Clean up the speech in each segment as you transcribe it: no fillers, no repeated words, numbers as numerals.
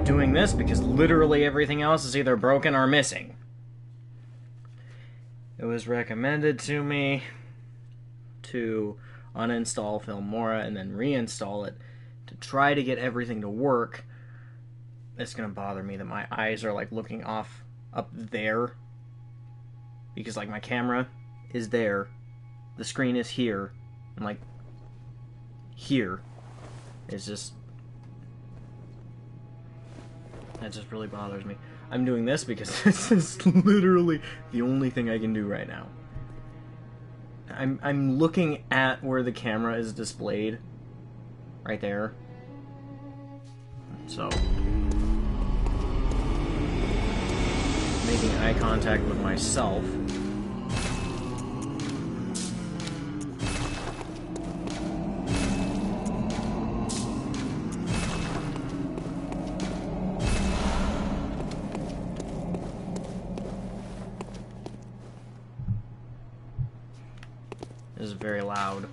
doing this because literally everything else is either broken or missing. It was recommended to me to uninstall Filmora and then reinstall it to try to get everything to work. It's gonna bother me that my eyes are like looking off up there, because like my camera is there, the screen is here, and like here is just, that just really bothers me. I'm doing this because this is literally the only thing I can do right now. I'm looking at where the camera is displayed, right there. So, making eye contact with myself. This is very loud.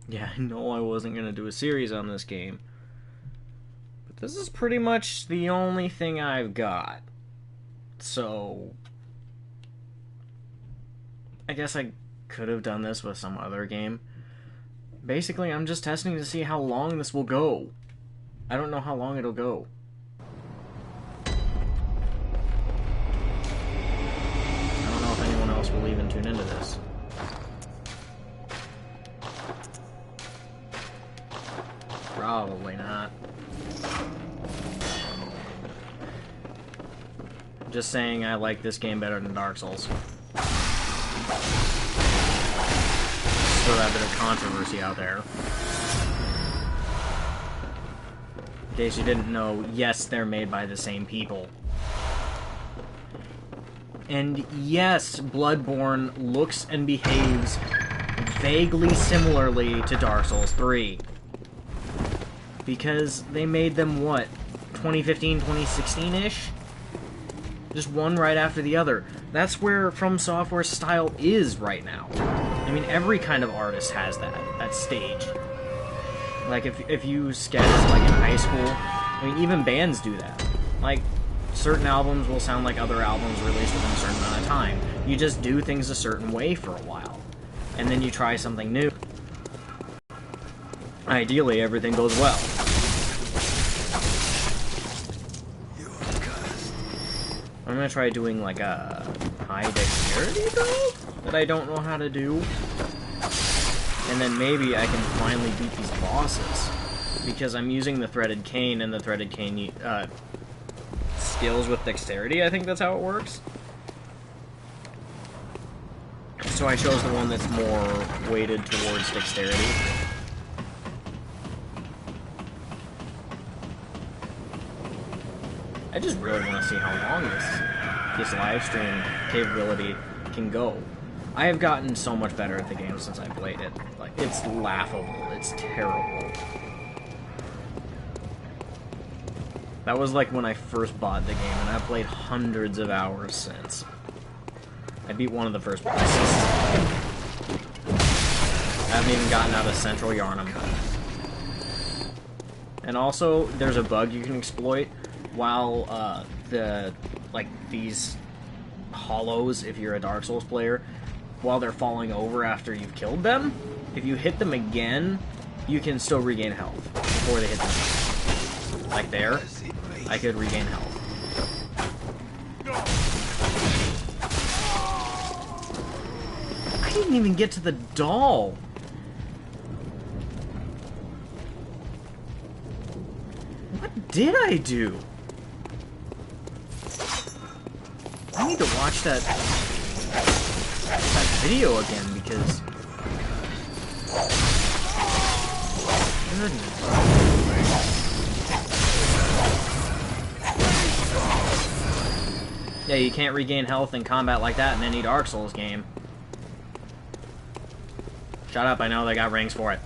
Yeah, I know I wasn't going to do a series on this game, but this is pretty much the only thing I've got. So, I guess I could have done this with some other game. Basically, I'm just testing to see how long this will go. I don't know how long it'll go. Will even tune into this. Probably not. Just saying I like this game better than Dark Souls. Throw that bit of controversy out there. In case you didn't know, yes, they're made by the same people. And yes, Bloodborn looks and behaves vaguely similarly to Dark Souls 3. Because they made them, what, 2015, 2016-ish? Just one right after the other. That's where From Software's style is right now. I mean, every kind of artist has that stage. Like, if you sketch, like, in high school, I mean, even bands do that. Like, certain albums will sound like other albums released within a certain amount of time. You just do things a certain way for a while, and then you try something new. Ideally, everything goes well. I'm gonna try doing like a high dexterity build that I don't know how to do, and then maybe I can finally beat these bosses, because I'm using the threaded cane, and the threaded cane skills with dexterity. I think that's how it works. So I chose the one that's more weighted towards dexterity. I just really want to see how long this live stream capability can go. I have gotten so much better at the game since I played it. Like, it's laughable. It's terrible. That was like when I first bought the game, and I've played hundreds of hours since. I beat one of the first bosses. I haven't even gotten out of Central Yarnum. And also, there's a bug you can exploit while these hollows, if you're a Dark Souls player, while they're falling over after you've killed them, if you hit them again, you can still regain health before they hit them. Like there, I could regain health. I didn't even get to the doll. What did I do? I need to watch that video again, because goodness. Yeah, you can't regain health in combat like that in any Dark Souls game. Shut up, I know they got rings for it.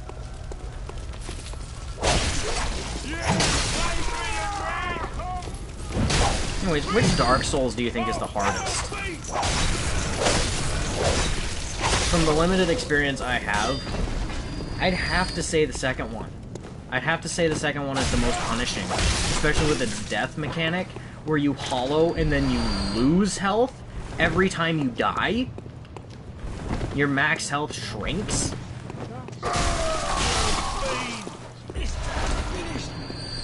Anyways, which Dark Souls do you think is the hardest? from the limited experience I have, I'd have to say the second one. I'd have to say the second one is the most punishing, especially with its death mechanic, where you hollow and then you lose health every time you die. Your max health shrinks.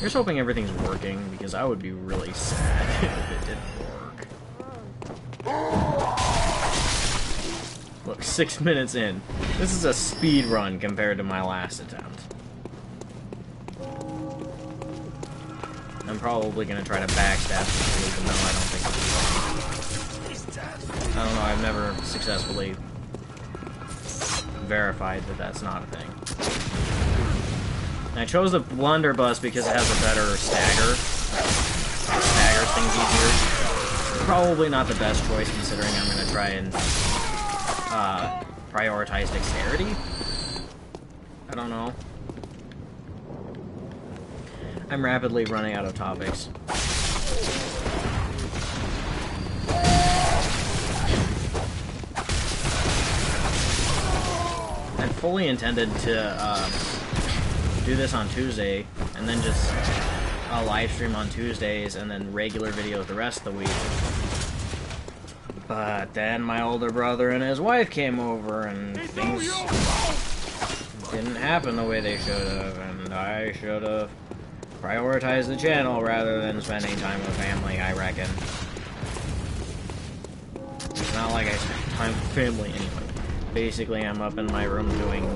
Here's hoping everything's working, because I would be really sad if it didn't work. Look, 6 minutes in. This is a speed run compared to my last attempt. I'm probably gonna try to backstab people, even though I don't think I don't know, I've never successfully verified that that's not a thing. And I chose the blunderbuss because it has a better stagger. Staggers things easier. Probably not the best choice, considering I'm gonna try and prioritize dexterity? I don't know. I'm rapidly running out of topics. I fully intended to do this on Tuesday, and then just live stream on Tuesdays, and then regular videos the rest of the week. But then my older brother and his wife came over, and things didn't happen the way they should have, and I should have prioritized the channel rather than spending time with family, I reckon. It's not like I spend time with family anyway. Basically, I'm up in my room doing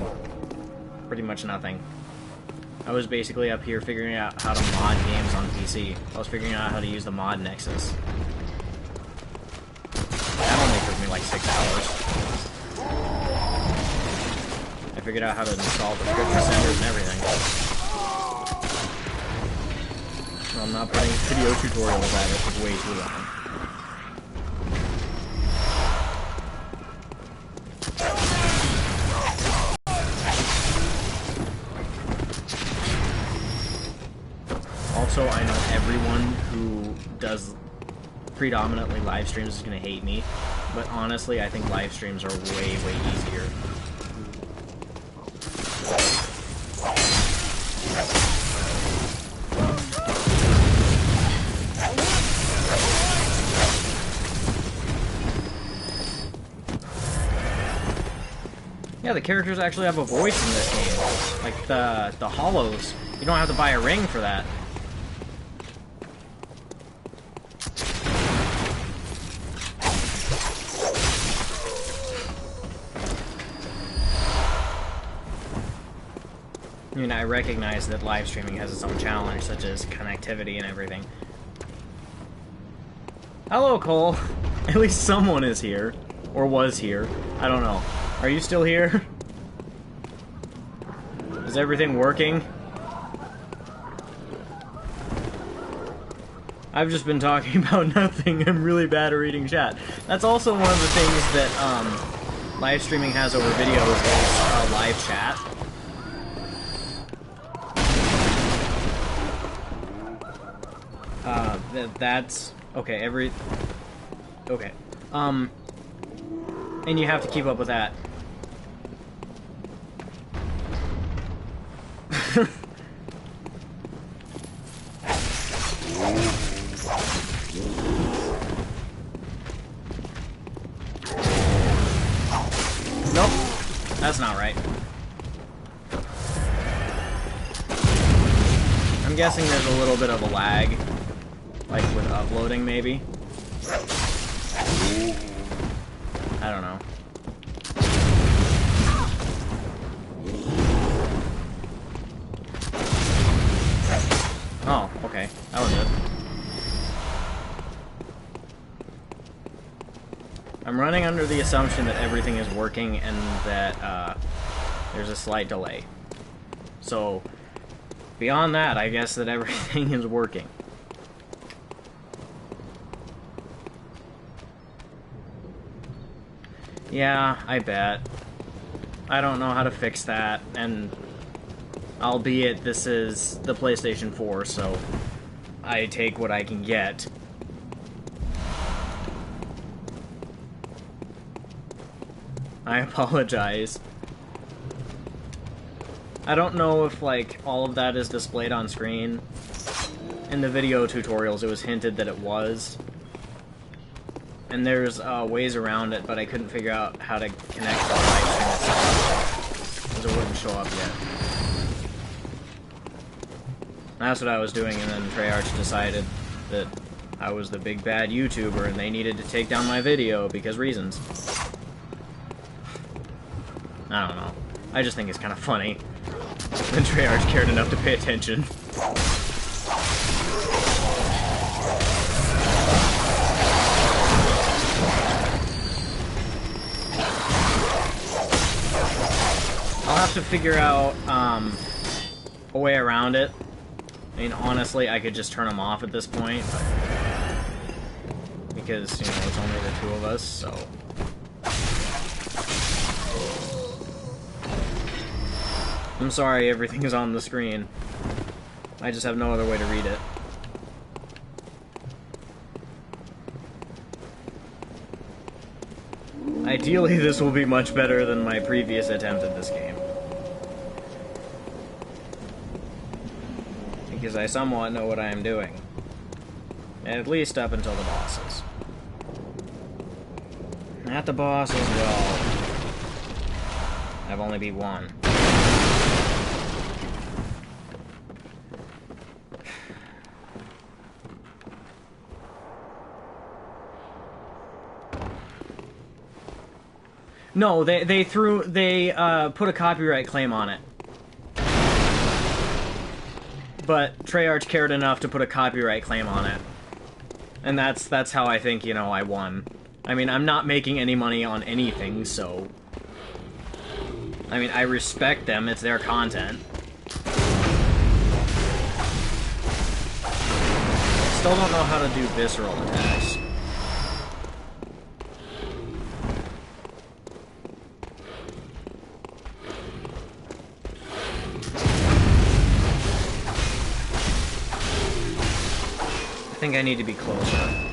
pretty much nothing. I was basically up here figuring out how to mod games on PC. I was figuring out how to use the mod Nexus. That only took me like 6 hours. I figured out how to install the script senders and everything. So I'm not putting video tutorials at it, it's way too long. Also, I know everyone who does predominantly live streams is going to hate me, but honestly, I think live streams are way, way easier. Yeah, the characters actually have a voice in this game. Like the hollows. You don't have to buy a ring for that. I mean, I recognize that live streaming has its own challenge, such as connectivity and everything. Hello, Cole. At least someone is here. Or was here. I don't know. Are you still here? Is everything working? I've just been talking about nothing. I'm really bad at reading chat. That's also one of the things that live streaming has over videos is live chat. That's okay. Okay. And you have to keep up with that. Nope, that's not right. I'm guessing there's a little bit of a lag, like with uploading, maybe. I don't know. Oh, okay. That was it. I'm running under the assumption that everything is working and that there's a slight delay. So, beyond that, I guess that everything is working. Yeah, I bet. I don't know how to fix that, and albeit this is the PlayStation 4, so I take what I can get. I apologize. I don't know if, like, all of that is displayed on screen. In the video tutorials, it was hinted that it was. And there's ways around it, but I couldn't figure out how to connect the live stream itself, because it wouldn't show up yet. That's what I was doing, and then Treyarch decided that I was the big bad YouTuber, and they needed to take down my video, because reasons. I don't know. I just think it's kind of funny. Then Treyarch cared enough to pay attention. I'll have to figure out a way around it. I mean, honestly, I could just turn them off at this point, but because, you know, it's only the two of us, so... I'm sorry, everything is on the screen. I just have no other way to read it. Ideally, this will be much better than my previous attempt at this game. Because I somewhat know what I am doing. At least up until the bosses. At the bosses, well... I've only beat one. No, they put a copyright claim on it. But Treyarch cared enough to put a copyright claim on it. And that's how I think, you know, I won. I mean, I'm not making any money on anything, so... I mean, I respect them, it's their content. Still don't know how to do visceral attacks. I think I need to be closer.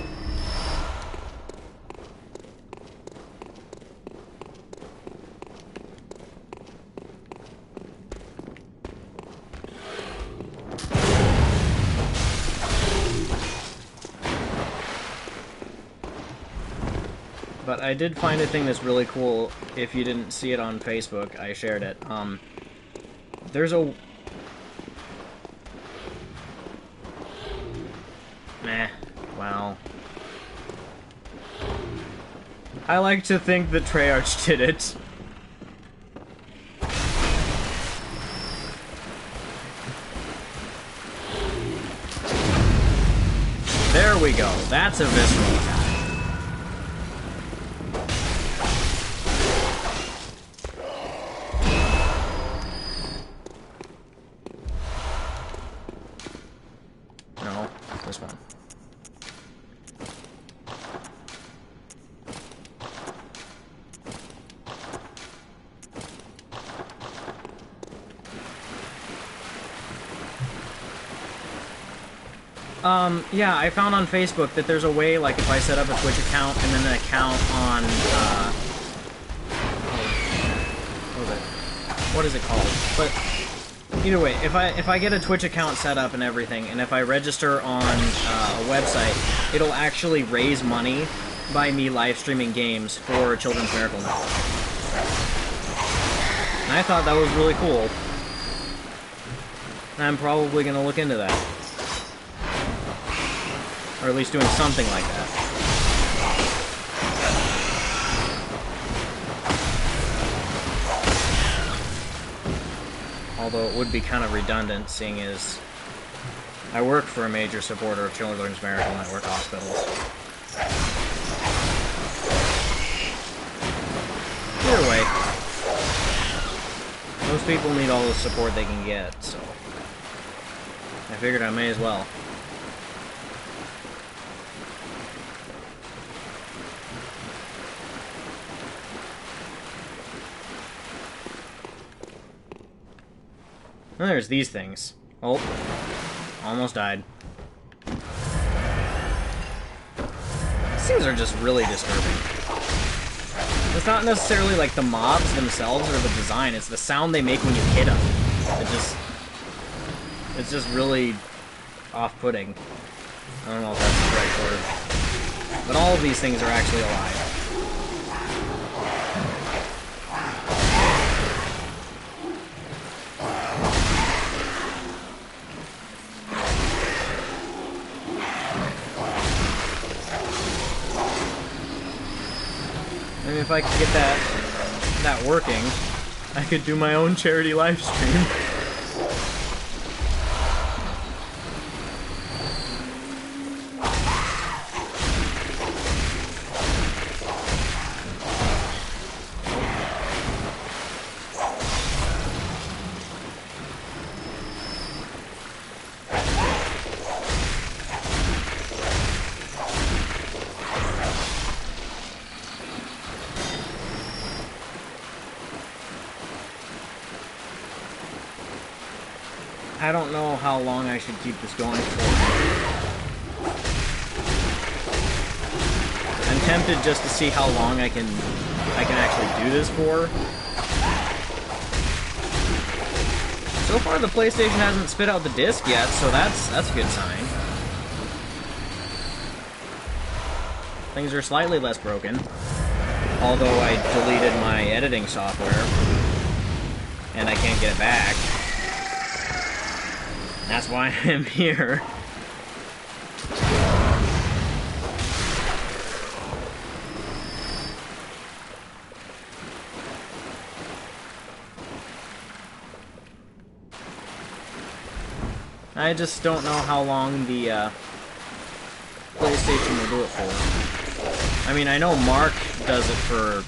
But I did find a thing that's really cool. If you didn't see it on Facebook, I shared it. There's a... Meh. Well... I like to think that Treyarch did it. There we go. That's a visceral attack. No, this one. Yeah, I found on Facebook that there's a way, like, if I set up a Twitch account and then an account on, what is it called? But, either way, if I get a Twitch account set up and everything, and if I register on a website, it'll actually raise money by me live streaming games for Children's Miracle Network. And I thought that was really cool. And I'm probably gonna look into that. Or at least doing something like that. Although it would be kind of redundant, seeing as I work for a major supporter of Children's Miracle Network hospitals. Either way, most people need all the support they can get, so I figured I may as well. And there's these things. Oh, almost died. These things are just really disturbing. It's not necessarily like the mobs themselves or the design, it's the sound they make when you hit them. It's just really off-putting. I don't know if that's the right word. But all of these things are actually alive. Maybe if I could get that working, I could do my own charity live stream. I don't know how long I should keep this going for. I'm tempted just to see how long I can actually do this for. So far the PlayStation hasn't spit out the disc yet, so that's a good sign. Things are slightly less broken. Although I deleted my editing software and I can't get it back. That's why I'm here. I just don't know how long the PlayStation will do it for. I mean, I know Mark does it for...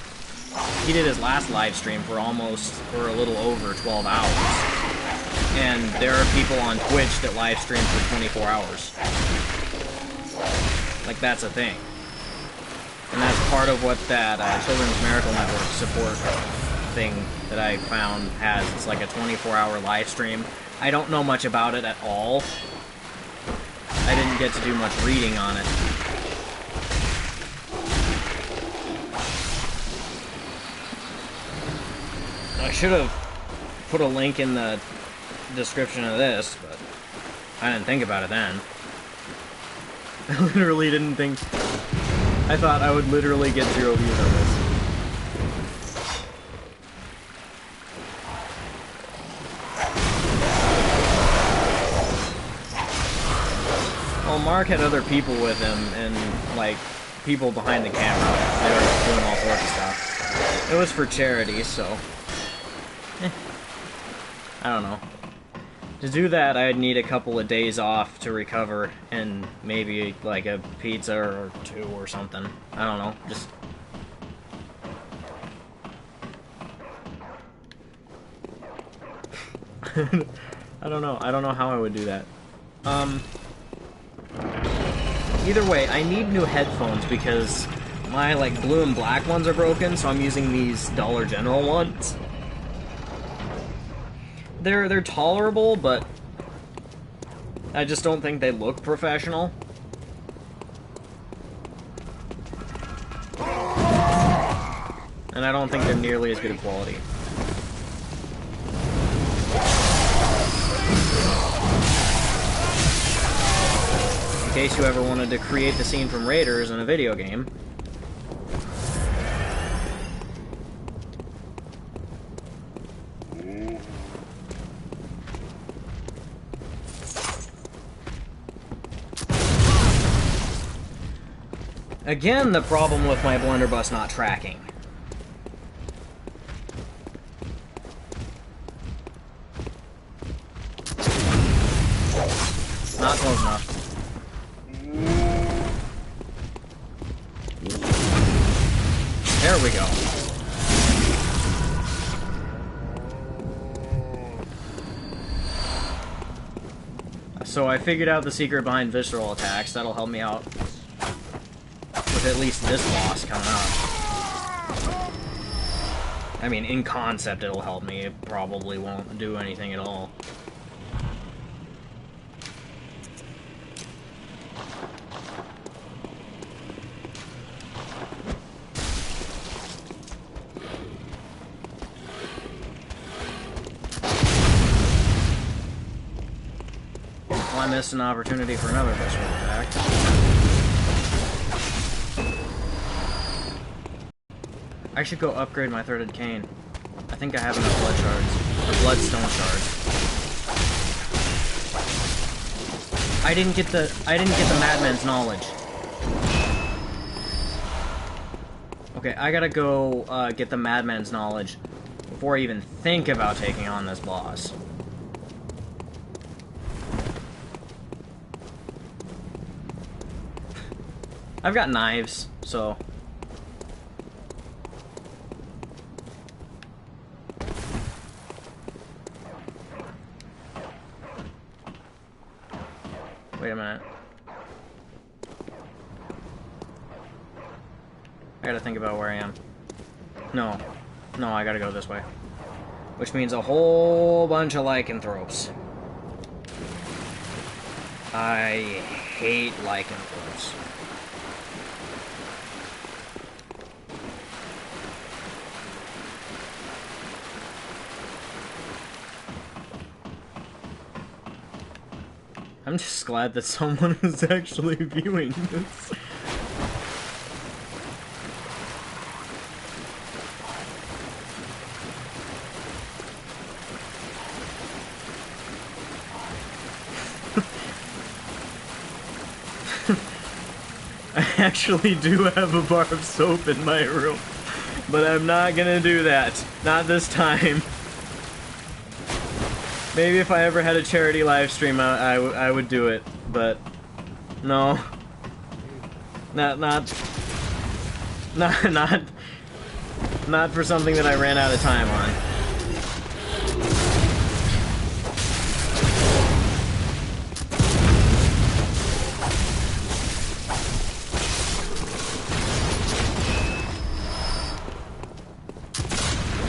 He did his last live stream for a little over 12 hours. And there are people on Twitch that live stream for 24 hours. Like, that's a thing. And that's part of what that Children's Miracle Network support thing that I found has. It's like a 24-hour live stream. I don't know much about it at all. I didn't get to do much reading on it. I should have put a link in the description of this, but I didn't think about it then. I literally didn't think... I thought I would literally get 0 views on this. Well, Mark had other people with him, and, like, people behind the camera. They were doing all sorts of stuff. It was for charity, so... I don't know. To do that, I'd need a couple of days off to recover, and maybe, like, a pizza or 2 or something. I don't know, just... I don't know how I would do that. Either way, I need new headphones because my, like, blue and black ones are broken, so I'm using these Dollar General ones. They're tolerable, but I just don't think they look professional. And I don't think they're nearly as good a quality. In case you ever wanted to create the scene from Raiders in a video game. Again, the problem with my blunderbuss not tracking. Not close enough. There we go. So I figured out the secret behind visceral attacks. That'll help me out with at least this boss coming up. I mean, in concept it'll help me. It probably won't do anything at all. Well, I missed an opportunity for another visceral attack. I should go upgrade my Threaded Cane. I think I have enough blood shards. Or bloodstone shards. I didn't get the Madman's knowledge. Okay, I gotta go get the Madman's knowledge before I even think about taking on this boss. I've got knives, so... Wait a minute. I gotta think about where I am. No. No, I gotta go this way. Which means a whole bunch of lycanthropes. I hate lycanthropes. I'm just glad that someone is actually viewing this. I actually do have a bar of soap in my room, but I'm not gonna do that. Not this time. Maybe if I ever had a charity live stream, I would do it, but no, not for something that I ran out of time on.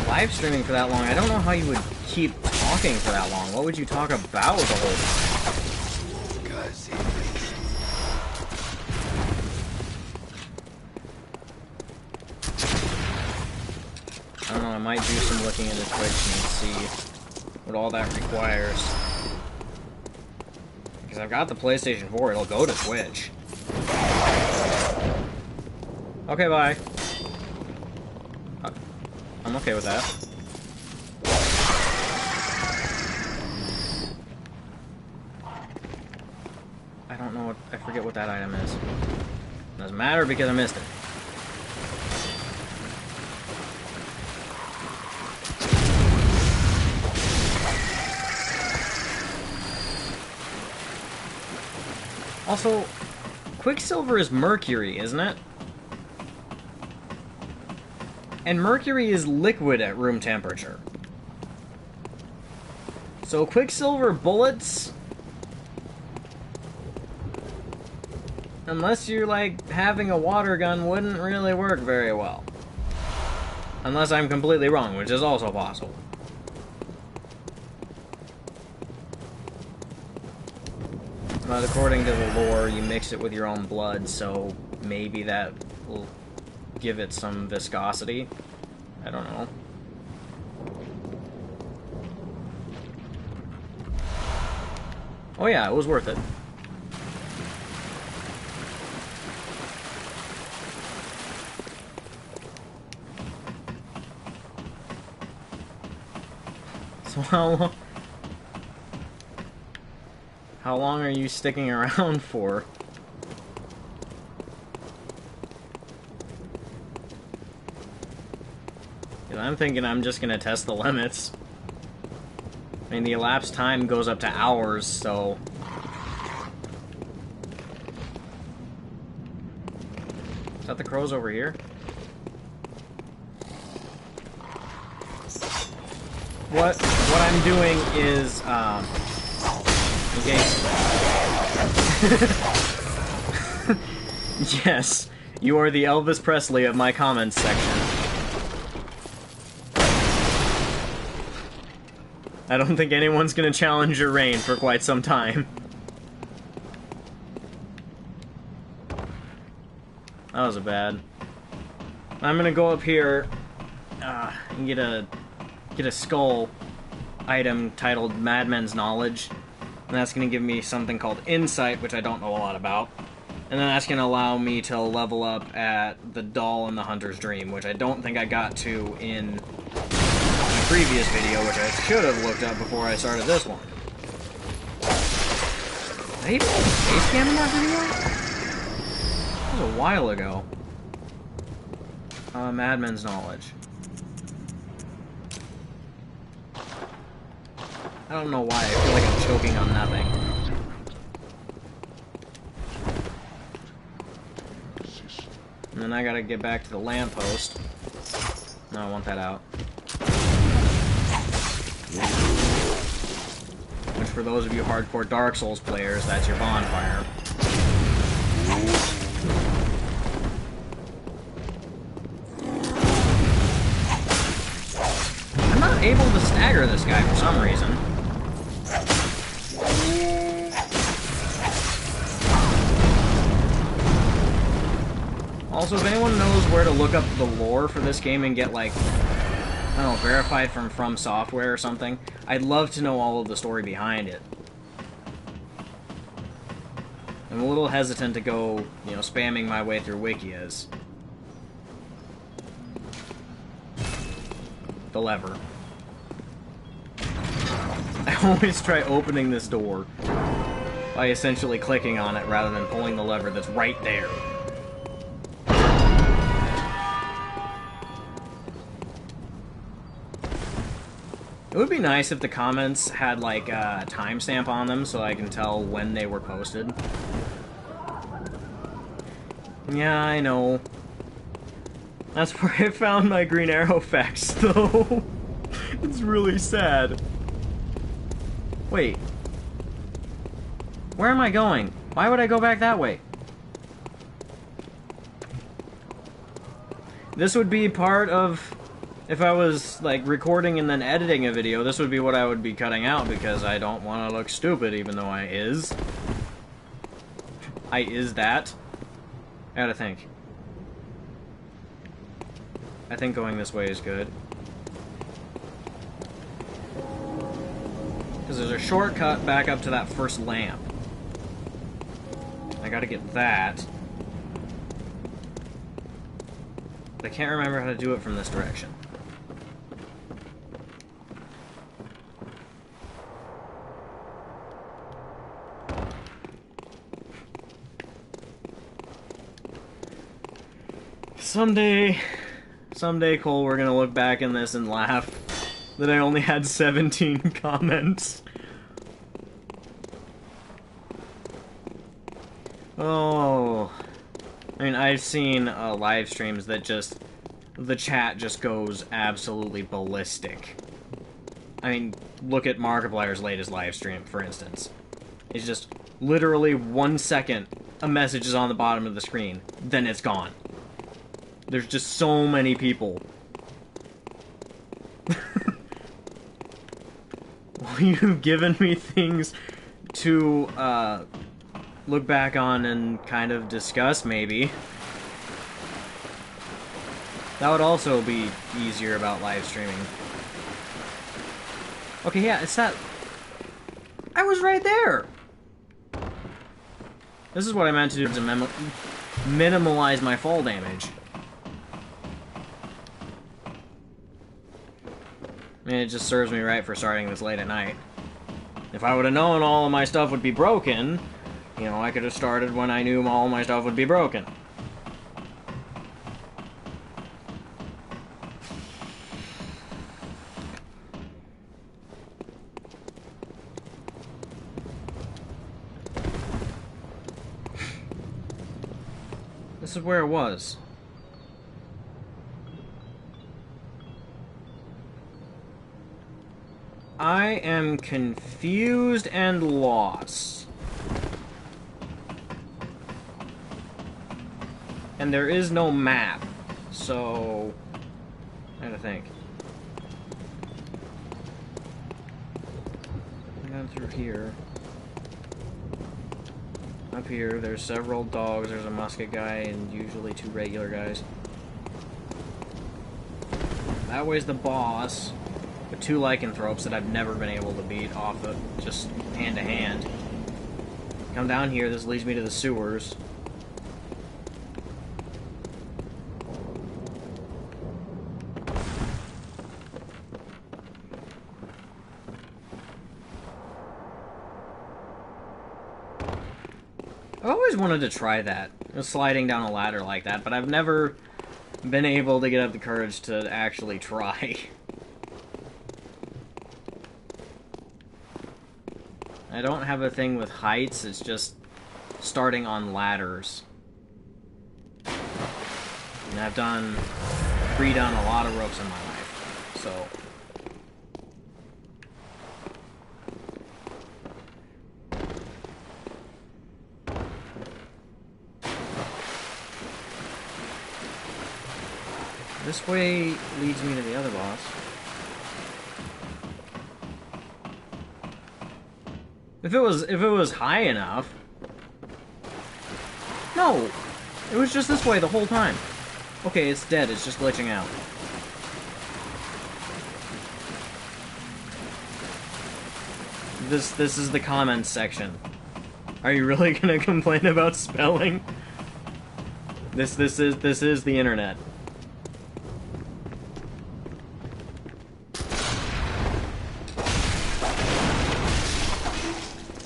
Live streaming for that long, I don't know how you would keep talking for that long. What would you talk about the whole time? I don't know, I might do some looking into Twitch and see what all that requires. Because I've got the PlayStation 4, it'll go to Twitch. Okay, bye. I'm okay with that. I don't know what... I forget what that item is. Doesn't matter because I missed it. Also, Quicksilver is mercury, isn't it? And mercury is liquid at room temperature. So Quicksilver bullets, unless you're like having a water gun, wouldn't really work very well. Unless I'm completely wrong, which is also possible. But according to the lore, you mix it with your own blood, so maybe that will give it some viscosity. I don't know. Oh yeah, it was worth it. So how long are you sticking around for? I'm thinking I'm just gonna test the limits. I mean, the elapsed time goes up to hours, so... Is that the crows over here? What I'm doing is, okay. Yes, you are the Elvis Presley of my comments section. I don't think anyone's gonna challenge your reign for quite some time. That was a bad. I'm gonna go up here and get a skull item titled Madman's Knowledge, And that's going to give me something called Insight, which I don't know a lot about. And then that's going to allow me to level up at the Doll and the Hunter's Dream, which I don't think I got to in my previous video, which I should have looked up before I started this one. Did I even have a face cam in that video? That was a while ago. Madman's Knowledge. I don't know why, I feel like I'm choking on nothing. And then I gotta get back to the lamppost. No, I want that out. Which, for those of you hardcore Dark Souls players, that's your bonfire. I'm not able to stagger this guy for some reason. Also, if anyone knows where to look up the lore for this game and get, like, I don't know, verified from Software or something, I'd love to know all of the story behind it. I'm a little hesitant to go, you know, spamming my way through Wikias. The lever. I always try opening this door by essentially clicking on it rather than pulling the lever that's right there. It would be nice if the comments had, like, a timestamp on them so I can tell when they were posted. Yeah, I know. That's where I found my Green Arrow facts, though. It's really sad. Wait. Where am I going? Why would I go back that way? This would be part of... If I was, like, recording and then editing a video, this would be what I would be cutting out, because I don't want to look stupid, even though I is. I is that. I gotta think. I think going this way is good. Because there's a shortcut back up to that first lamp. I gotta get that. But I can't remember how to do it from this direction. Someday, Cole, we're gonna look back in this and laugh that I only had 17 comments. Oh. I mean, I've seen live streams that just... the chat just goes absolutely ballistic. I mean, look at Markiplier's latest live stream, for instance. It's just literally 1 second, a message is on the bottom of the screen, then it's gone. There's just so many people. Well, you've given me things to look back on and kind of discuss, maybe. That would also be easier about live streaming. Okay, yeah, it's that... I was right there! This is what I meant to do to minimalize my fall damage. I mean, it just serves me right for starting this late at night. If I would have known all of my stuff would be broken, you know, I could have started when I knew all of my stuff would be broken. This is where it was. I am confused and lost. And there is no map, so... I gotta think. Down through here. Up here, there's several dogs, there's a musket guy, and usually 2 regular guys. That way's the boss. with 2 lycanthropes that I've never been able to beat off of just hand to hand. Come down here, this leads me to the sewers. I've always wanted to try that, sliding down a ladder like that, but I've never been able to get up the courage to actually try. I don't have a thing with heights, it's just starting on ladders. And I've redone a lot of ropes in my life, so... This way leads me to the other boss. If it was high enough. No! It was just this way the whole time. Okay, it's dead, it's just glitching out. This is the comments section. Are you really gonna complain about spelling? This is the internet.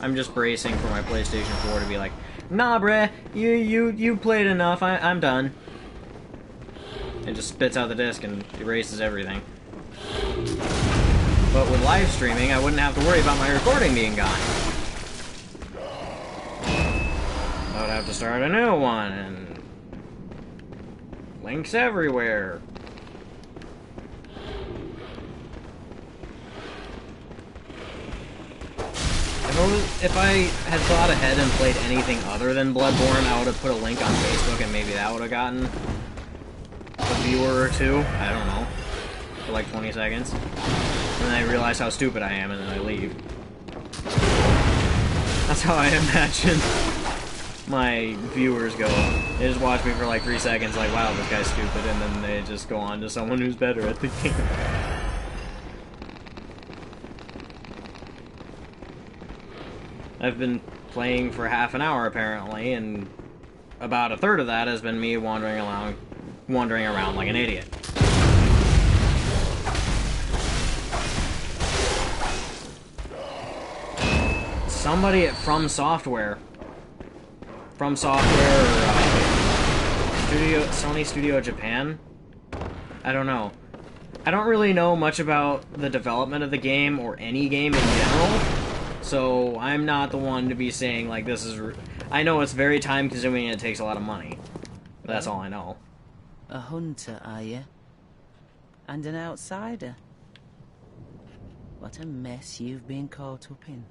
I'm just bracing for my PlayStation 4 to be like, nah, bruh, you played enough, I'm done. It just spits out the disc and erases everything. But with live streaming, I wouldn't have to worry about my recording being gone. I would have to start a new one, and... links everywhere. If I had thought ahead and played anything other than Bloodborne, I would have put a link on Facebook and maybe that would have gotten a viewer or two. I don't know. For like 20 seconds. And then I realize how stupid I am and then I leave. That's how I imagine my viewers go. They just watch me for like 3 seconds like, wow, this guy's stupid, and then they just go on to someone who's better at the game. I've been playing for half an hour, apparently, and about a third of that has been me wandering around like an idiot. Somebody at From Software, or Sony Studio Japan? I don't know. I don't really know much about the development of the game, or any game in general. So, I'm not the one to be saying, like, this is... I know it's very time-consuming and it takes a lot of money. But that's all I know. A hunter, are you? And an outsider? What a mess you've been caught up in.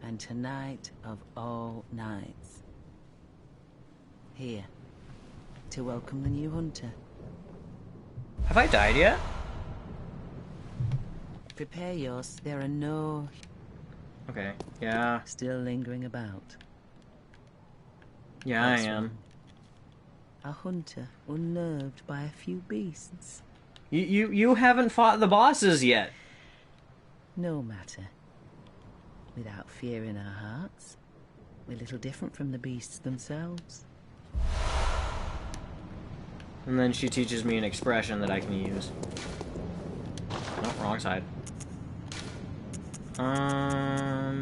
And tonight of all nights. Here, to welcome the new hunter. Have I died yet? Prepare yours, there are no... Okay, yeah. Still lingering about. Yeah, That's I am. wrong. A hunter unnerved by a few beasts. You haven't fought the bosses yet. No matter. Without fear in our hearts, we're little different from the beasts themselves. And then she teaches me an expression that I can use. Oh, wrong side.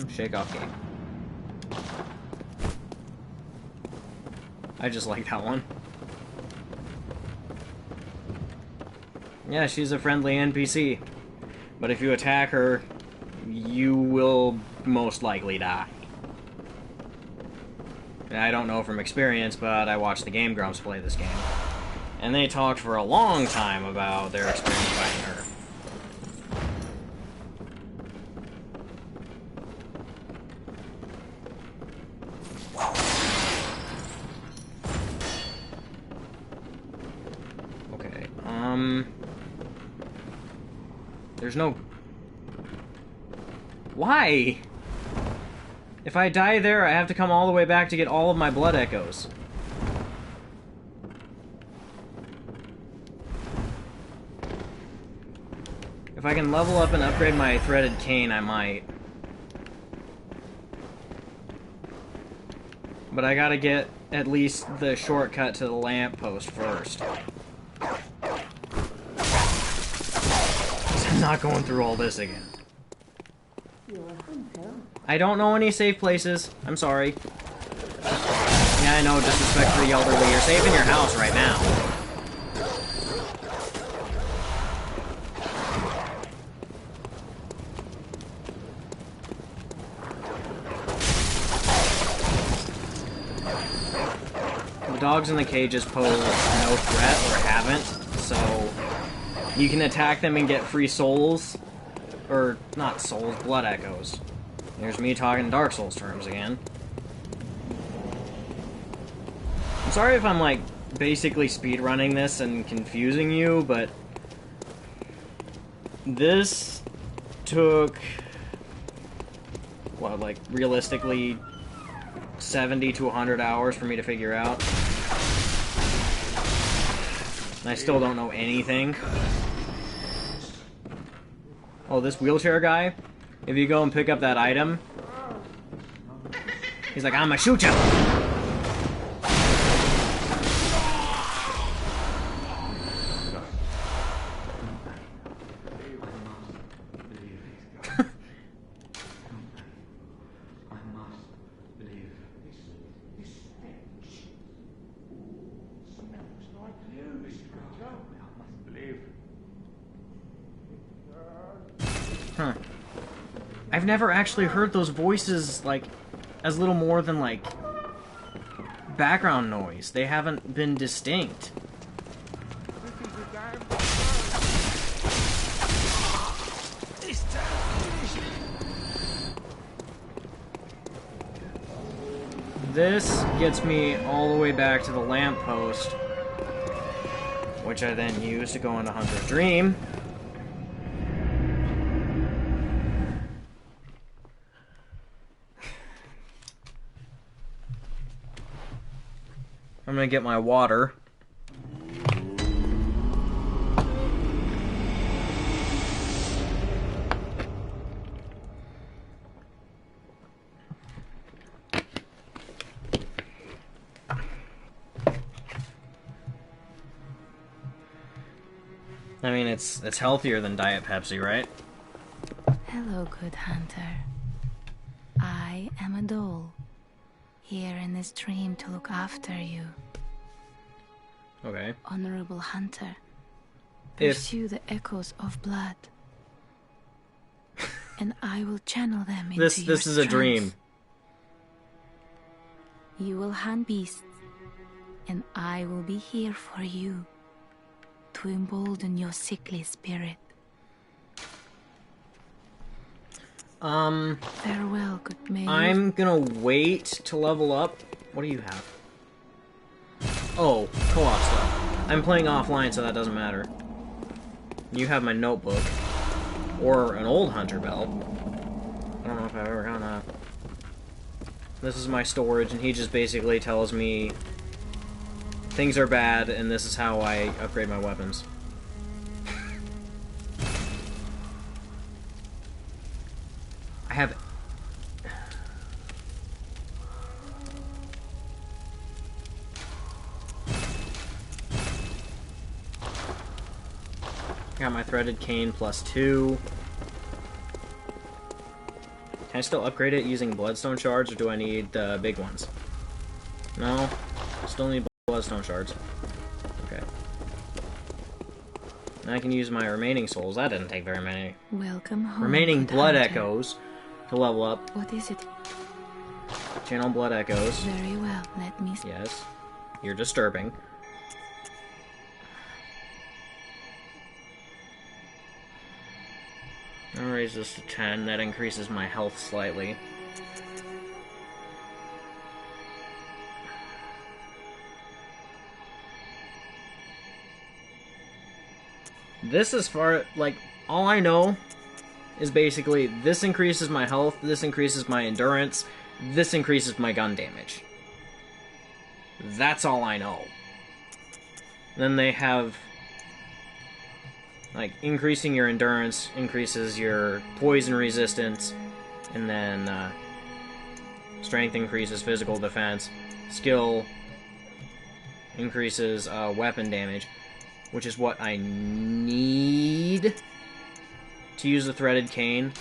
Shake off game. I just like that one. Yeah, she's a friendly NPC. But if you attack her, you will most likely die. And I don't know from experience, but I watched the Game Grumps play this game. And they talked for a long time about their experience fighting her. There's no... Why? If I die there, I have to come all the way back to get all of my blood echoes. If I can level up and upgrade my threaded cane, I might. But I gotta get at least the shortcut to the lamppost first. I'm not going through all this again. I don't know any safe places. I'm sorry. Yeah, I know, disrespect for the elderly. You're safe in your house right now. The dogs in the cages pose no threat, or haven't, so you can attack them and get free souls. Or, not souls, blood echoes. There's me talking Dark Souls terms again. I'm sorry if I'm, like, basically speedrunning this and confusing you, but this took, what, like, realistically 70 to 100 hours for me to figure out. And I still don't know anything. Oh, this wheelchair guy, if you go and pick up that item, he's like, I'ma shoot you! Huh. I've never actually heard those voices, like, as little more than, like, background noise. They haven't been distinct. This gets me all the way back to the lamppost, which I then use to go into Hunter's Dream. I'm gonna get my water. I mean, it's healthier than Diet Pepsi, right? Hello, good hunter. I am a doll, here in this dream to look after you. Okay. Honorable hunter, If pursue the echoes of blood, and I will channel them into this your is a dream. You will hunt beasts, and I will be here for you, to embolden your sickly spirit. Farewell, good maid. I'm gonna wait to level up. What do you have? Oh, co-op stuff. I'm playing offline, so that doesn't matter. You have my notebook. Or an old hunter belt. I don't know if I've ever gotten that. This is my storage, and he just basically tells me things are bad, and this is how I upgrade my weapons. I have... Got my threaded cane +2. Can I still upgrade it using bloodstone shards, or do I need the big ones? No? Still need bloodstone shards. Okay. And I can use my remaining souls. That didn't take very many. Welcome home, Remaining good blood hunter. echoes to level up. What is it? Channel blood echoes. Very well, let me... Yes. You're disturbing. I'll raise this to 10. That increases my health slightly. This is far, like, all I know is basically this increases my health, this increases my endurance, this increases my gun damage. That's all I know. Then they have Like, increasing your endurance increases your poison resistance, and then strength increases physical defense. Skill increases weapon damage, which is what I need to use the threaded cane.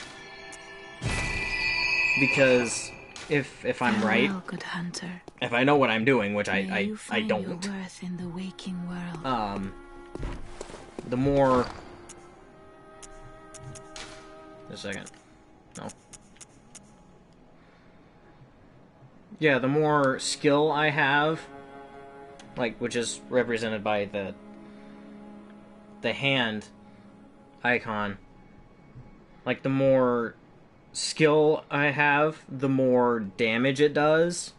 Because if I'm right, good hunter. if I know what I'm doing, which I don't, your worth in the waking world. the more... Just a second. No. Yeah, the more skill I have, like, which is represented by the hand icon, like, the more skill I have, the more damage it does.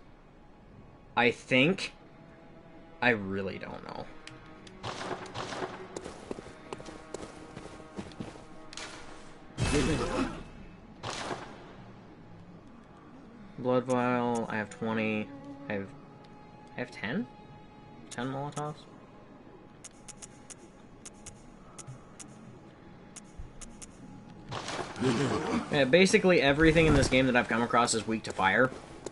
I think. I really don't know. Blood vial, I have 20. I have 10? 10 Molotovs? Yeah, basically everything in this game that I've come across is weak to fire.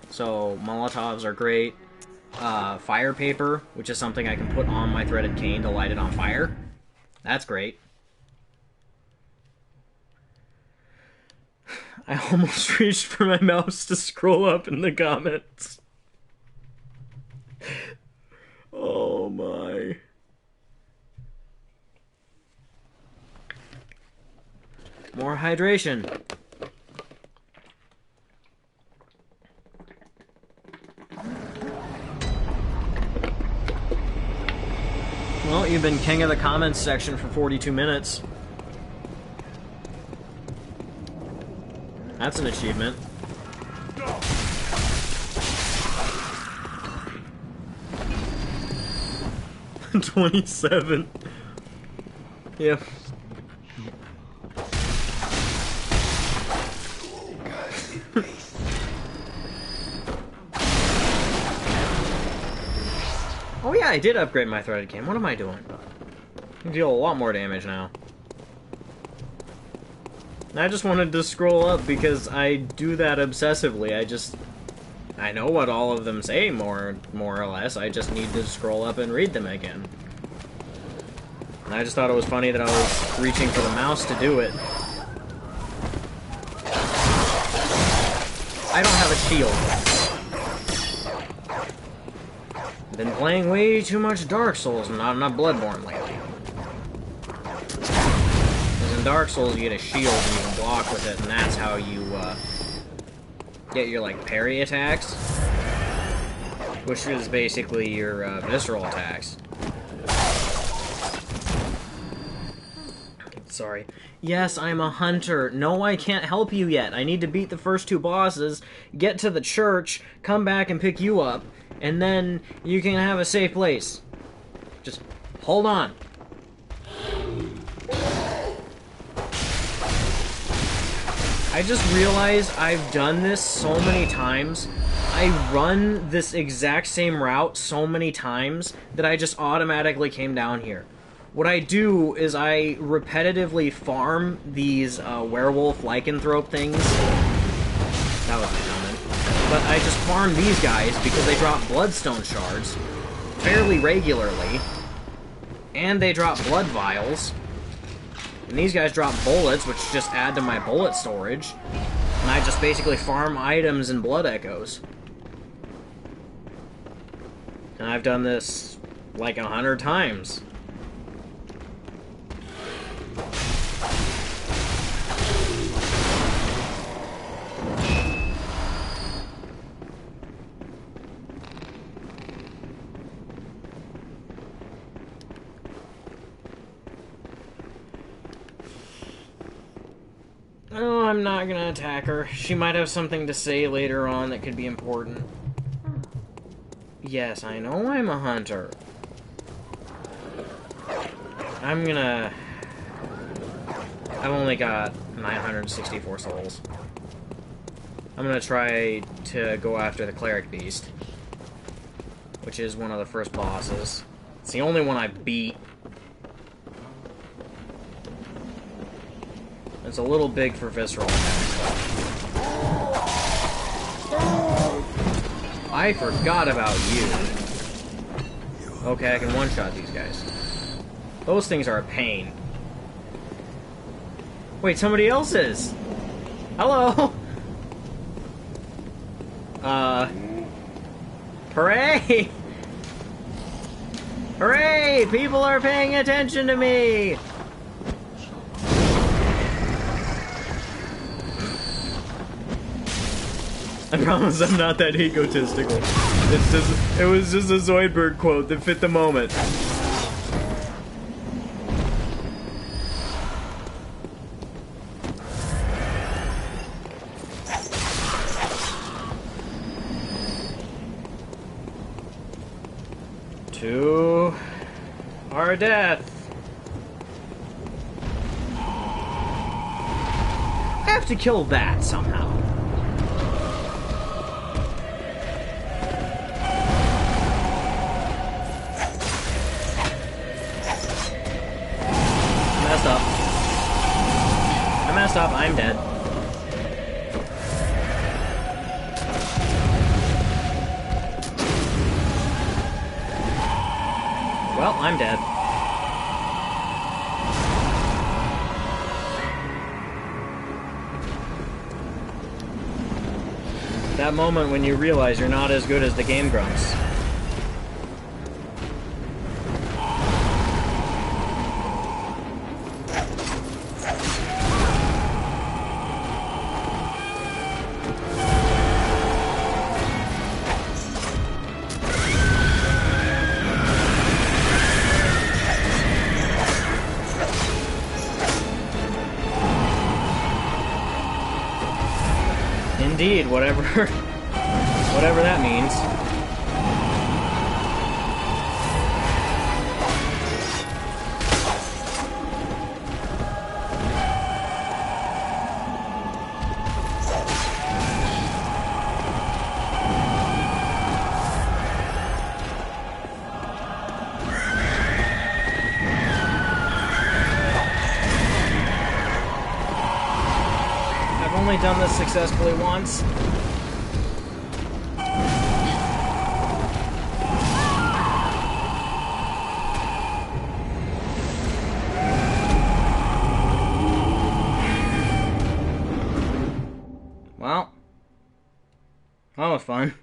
So, Molotovs are great. Fire paper, which is something I can put on my threaded cane to light it on fire. That's great. I almost reached for my mouse to scroll up in the comments. Oh my. More hydration. Well, you've been king of the comments section for 42 minutes. That's an achievement. $27. Yep. Oh yeah, I did upgrade my threaded cane. What am I doing? I can deal a lot more damage now. I just wanted to scroll up because I do that obsessively. I know what all of them say, more or less. I just need to scroll up and read them again. And I just thought it was funny that I was reaching for the mouse to do it. I don't have a shield. I've been playing way too much Dark Souls and not enough Bloodborn lately. In Dark Souls, you get a shield and you can block with it, and that's how you get your, like, parry attacks, which is basically your visceral attacks. Sorry. Yes, I'm a hunter. No, I can't help you yet. I need to beat the first 2 bosses, get to the church, come back and pick you up, and then you can have a safe place. Just hold on. I just realized I've done this so many times. I run this exact same route so many times that I just automatically came down here. What I do is I repetitively farm these werewolf lycanthrope things. That was my comment. But I just farm these guys because they drop bloodstone shards fairly regularly. And they drop blood vials. And these guys drop bullets, which just add to my bullet storage. And I just basically farm items and blood echoes. And I've done this like 100 times. Oh, I'm not gonna attack her. She might have something to say later on that could be important. Yes, I know I'm a hunter. I've only got 964 souls. I'm gonna try to go after the Cleric Beast, which is one of the first bosses. It's the only one I beat. It's a little big for visceral attacks. I forgot about you. Okay, I can one-shot these guys. Those things are a pain. Wait, somebody else is! Hello! Hooray! Hooray! People are paying attention to me! I promise I'm not that egotistical. It was just a Zoidberg quote that fit the moment. To our death. I have to kill that somehow. I messed up, I'm dead. Well, I'm dead. That moment when you realize you're not as good as the Game Grumps. Indeed, whatever that means. I've only done this successfully once. Well, that was fun.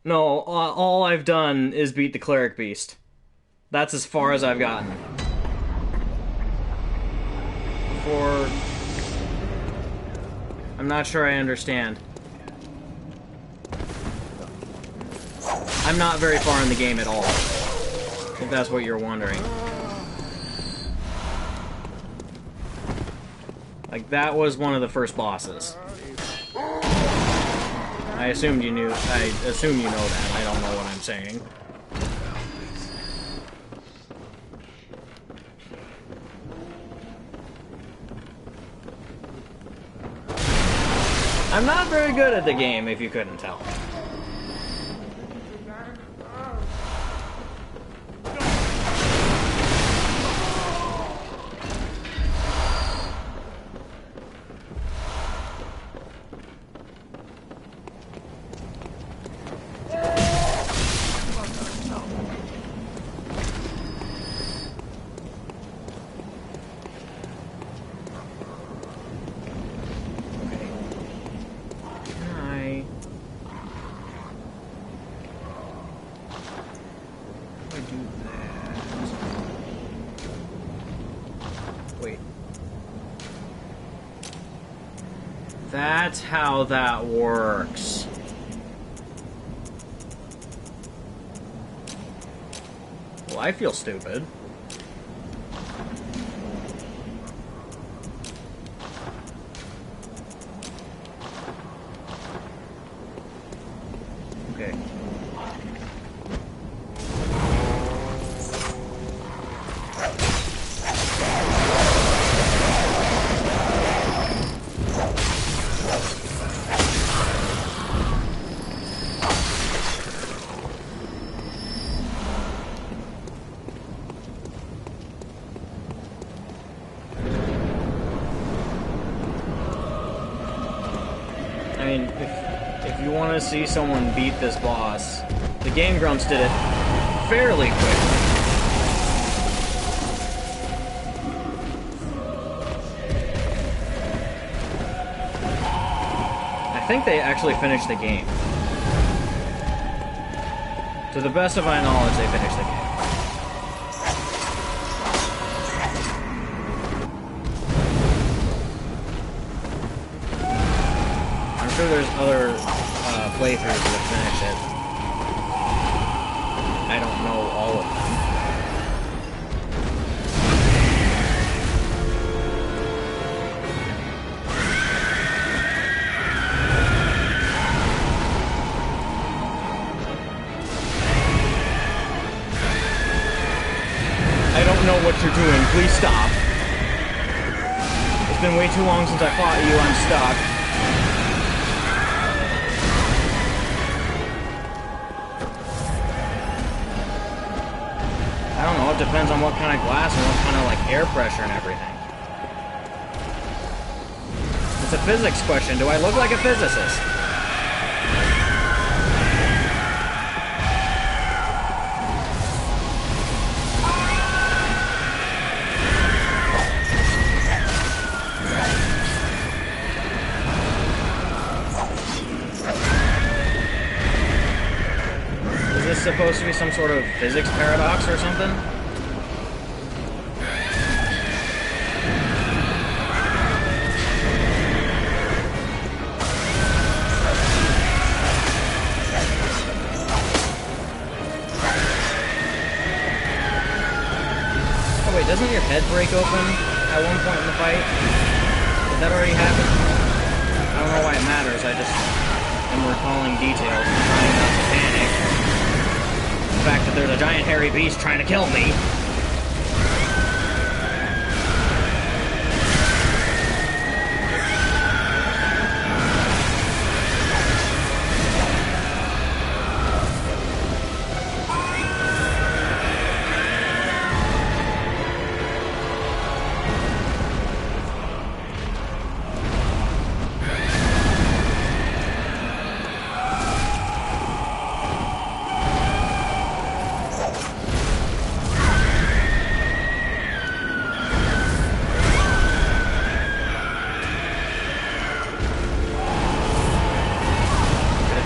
No, all I've done is beat the Cleric Beast. That's as far as I've gotten. I'm not sure I understand. I'm not very far in the game at all, if that's what you're wondering. Like, that was one of the first bosses. I assumed you knew. I assume you know that. I don't know what I'm saying. I'm not very good at the game, if you couldn't tell. That's how that works. Well, I feel stupid. Okay. mean, if you want to see someone beat this boss, the Game Grumps did it fairly quickly. I think they actually finished the game. To the best of my knowledge, they finished the game. I'm sure there's other playthroughs that finish it. I don't know all of them. I don't know what you're doing. Please stop. It's been way too long since I fought you. I'm stuck. I don't know. It depends on what kind of glass and what kind of, like, air pressure and everything. It's a physics question. Do I look like a physicist? Supposed to be some sort of physics paradox or something? Oh wait, doesn't your head break open at one point in the fight? Did that already happen? I don't know why it matters, I just am recalling details and trying not to panic. The fact that there's a giant hairy beast trying to kill me.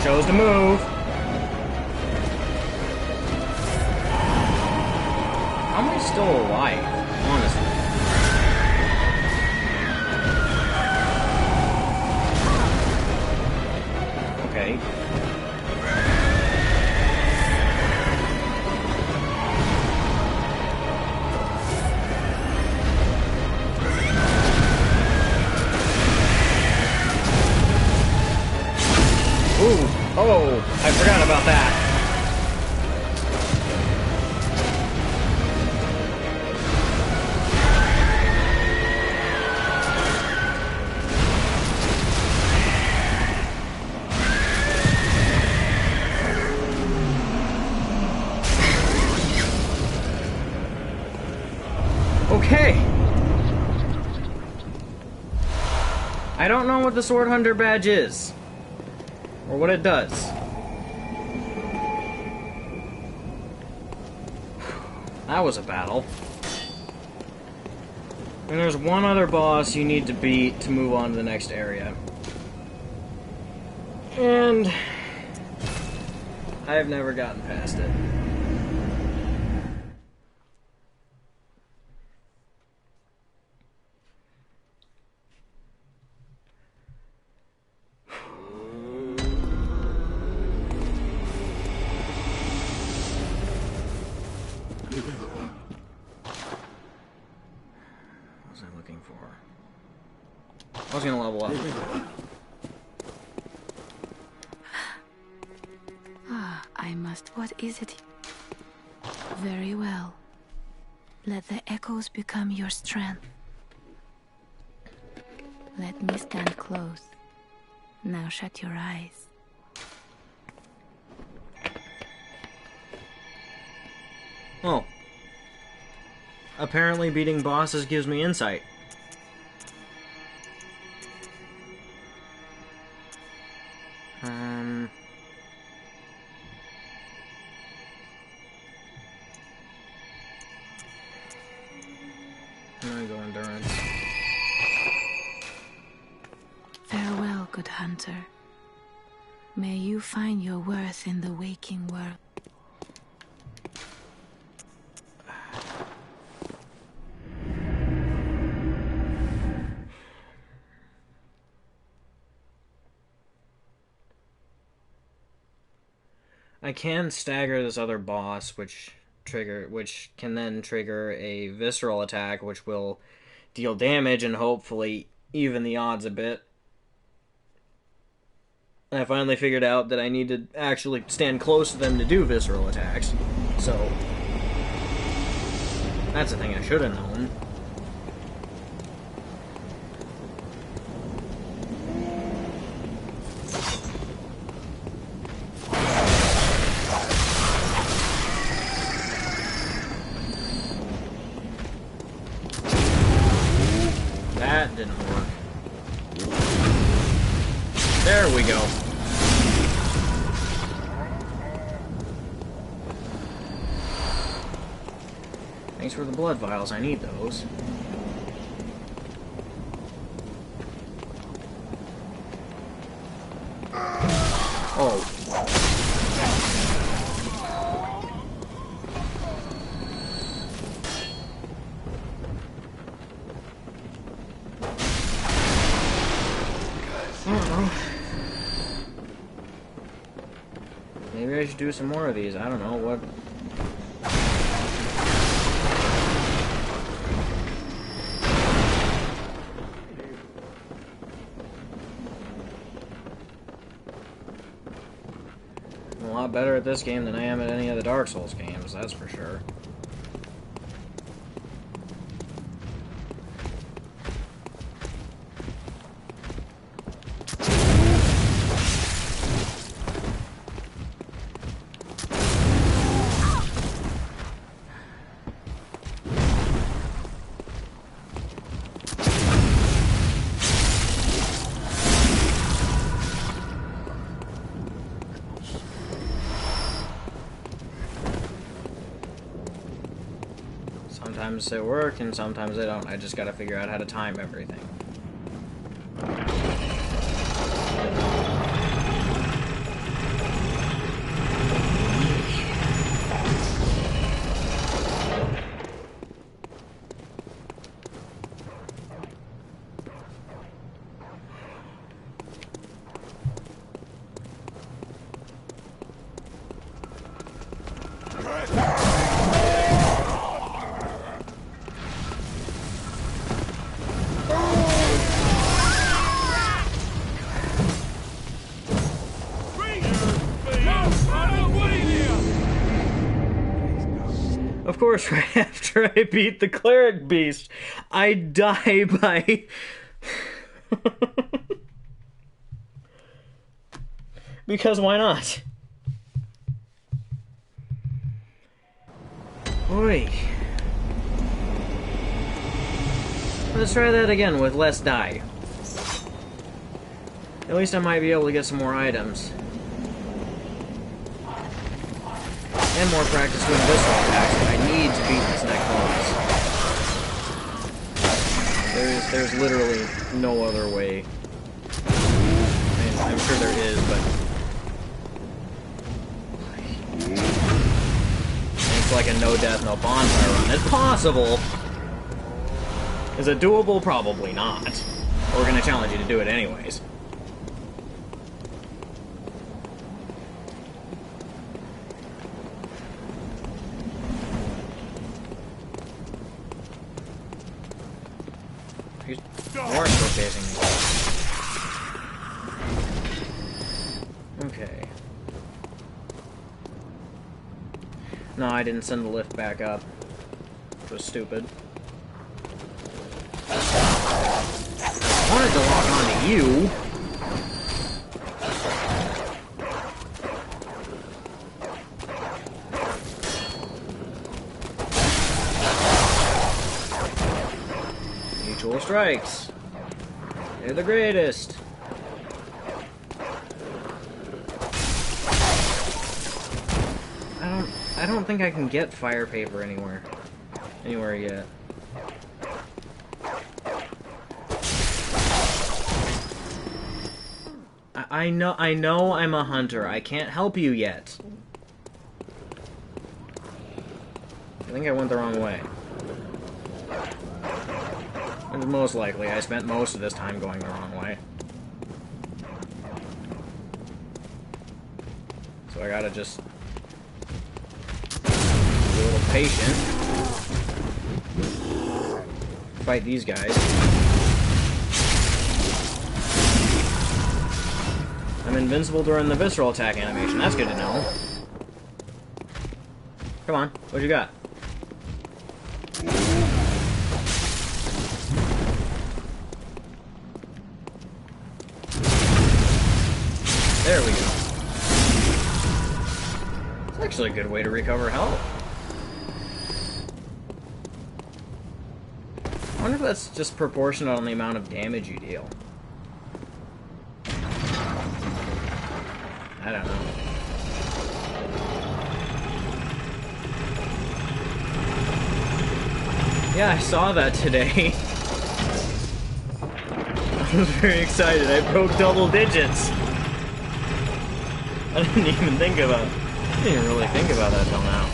Chose to move. How am I still alive, honestly? Okay. Ooh. Oh, I forgot about that. Okay. I don't know what the Sword Hunter badge is. Or what it does. That was a battle. And there's one other boss you need to beat to move on to the next area. And I've never gotten past it. I was gonna level up. I must. What is it? Very well. Let the echoes become your strength. Let me stand close. Now shut your eyes. Oh. Apparently beating bosses gives me insight. endurance. Farewell, good hunter. May you find your worth in the waking world. I can stagger this other boss, which can then trigger a visceral attack, which will deal damage and hopefully even the odds a bit. And I finally figured out that I need to actually stand close to them to do visceral attacks. So that's a thing I should have known. That didn't work. There we go. Thanks for the blood vials, I need those. Oh. Maybe I should do some more of these. I don't know what. I'm a lot better at this game than I am at any of the Dark Souls games, that's for sure. Sometimes they work, and sometimes they don't. I just gotta figure out how to time everything. Of course, right after I beat the cleric beast, I die by... because why not? Oi. Let's try that again with less die. At least I might be able to get some more items. And more practice doing visceral attacks, but I need to beat this next boss. There's literally no other way. I mean, I'm sure there is, but... it's like a no death, no bonfire run. It's possible! Is it doable? Probably not. We're gonna challenge you to do it anyways. You are still chasing me. Okay. No, I didn't send the lift back up. Which was stupid. I wanted to lock onto you. Mutual strikes. They're the greatest. I don't think I can get fire paper anywhere yet. I know I'm a hunter. I can't help you yet. I think I went the wrong way. And most likely, I spent most of this time going the wrong way. So I gotta just be a little patient. Fight these guys. I'm invincible during the visceral attack animation. That's good to know. Come on, what you got? There we go. It's actually a good way to recover health. I wonder if that's just proportional on the amount of damage you deal. I don't know. Yeah, I saw that today. I was very excited. I broke double digits. I didn't even think about it. I didn't even really think about that till now.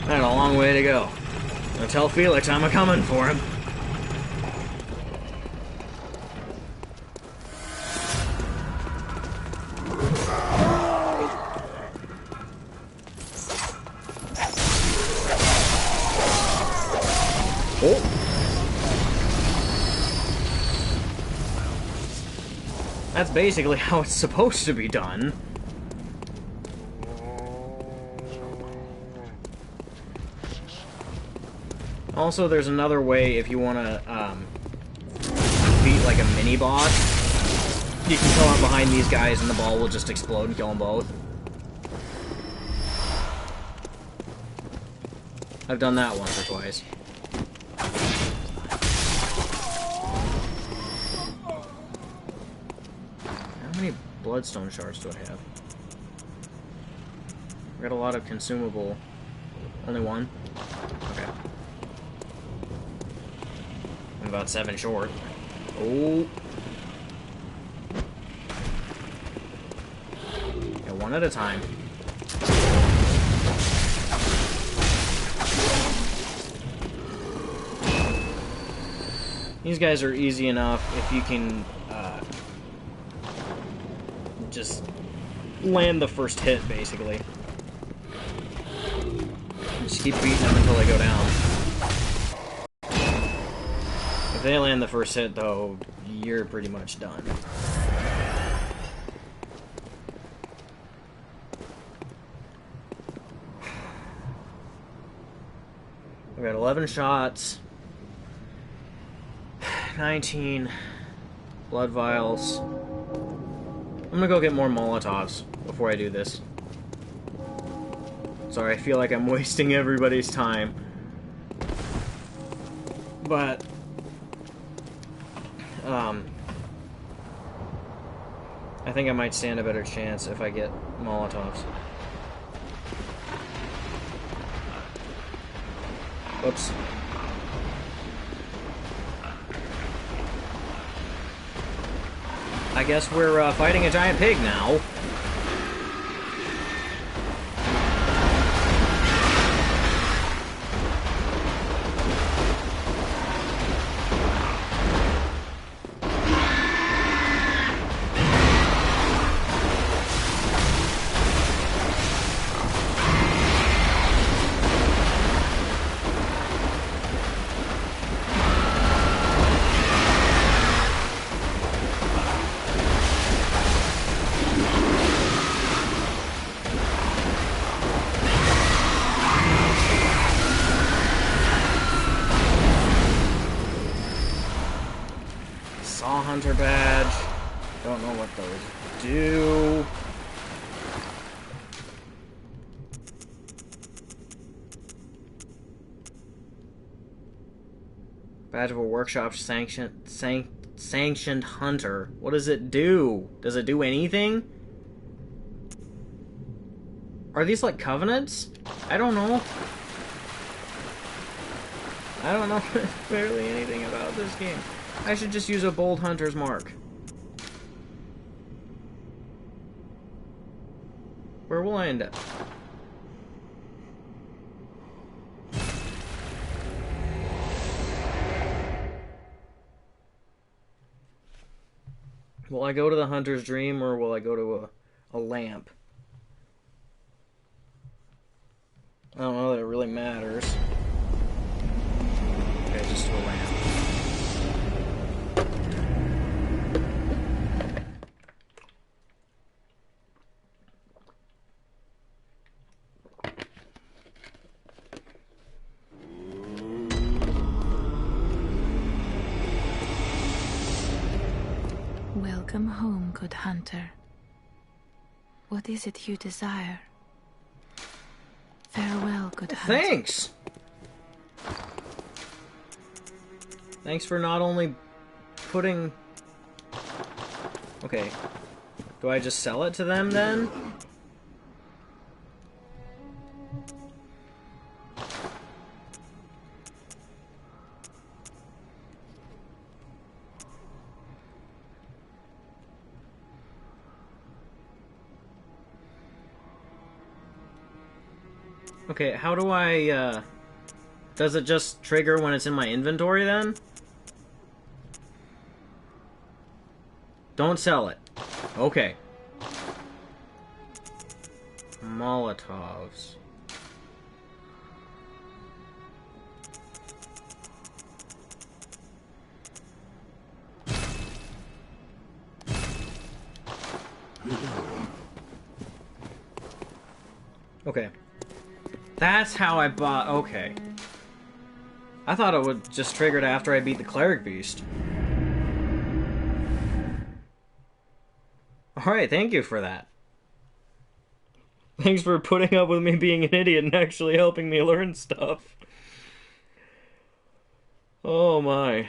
I had a long way to go. Now tell Felix I'm a-coming for him. Oh! That's basically how it's supposed to be done. Also, there's another way if you want to beat like a mini-boss. You can come up behind these guys and the ball will just explode and kill them both. I've done that once or twice. How many bloodstone shards do I have? I got a lot of consumable. Only one? Okay. I'm about 7 short. Oh. Yeah, one at a time. These guys are easy enough if you can just land the first hit, basically. Just keep beating them until they go down. If they land the first hit, though, you're pretty much done. We got 11 shots. 19 blood vials. I'm gonna go get more Molotovs before I do this. Sorry, I feel like I'm wasting everybody's time. But, I think I might stand a better chance if I get Molotovs. Whoops. I guess we're fighting a giant pig now. Hunter badge. Don't know what those do. Badge of a workshop sanctioned hunter. What does it do? Does it do anything? Are these like covenants? I don't know. I don't know barely anything about this game. I should just use a bold hunter's mark. Where will I end up? Will I go to the hunter's dream, or will I go to a lamp? I don't know that it really matters. Okay, just to a lamp. Welcome home, good hunter. What is it you desire? Farewell, good hunter. Thanks! Thanks for not only putting... Okay. Do I just sell it to them, then? Okay, how do I, does it just trigger when it's in my inventory, then? Don't sell it. Okay. Molotovs. Okay. That's how I bought... Okay. I thought it would just trigger it after I beat the Cleric Beast. Alright, thank you for that. Thanks for putting up with me being an idiot and actually helping me learn stuff. Oh my.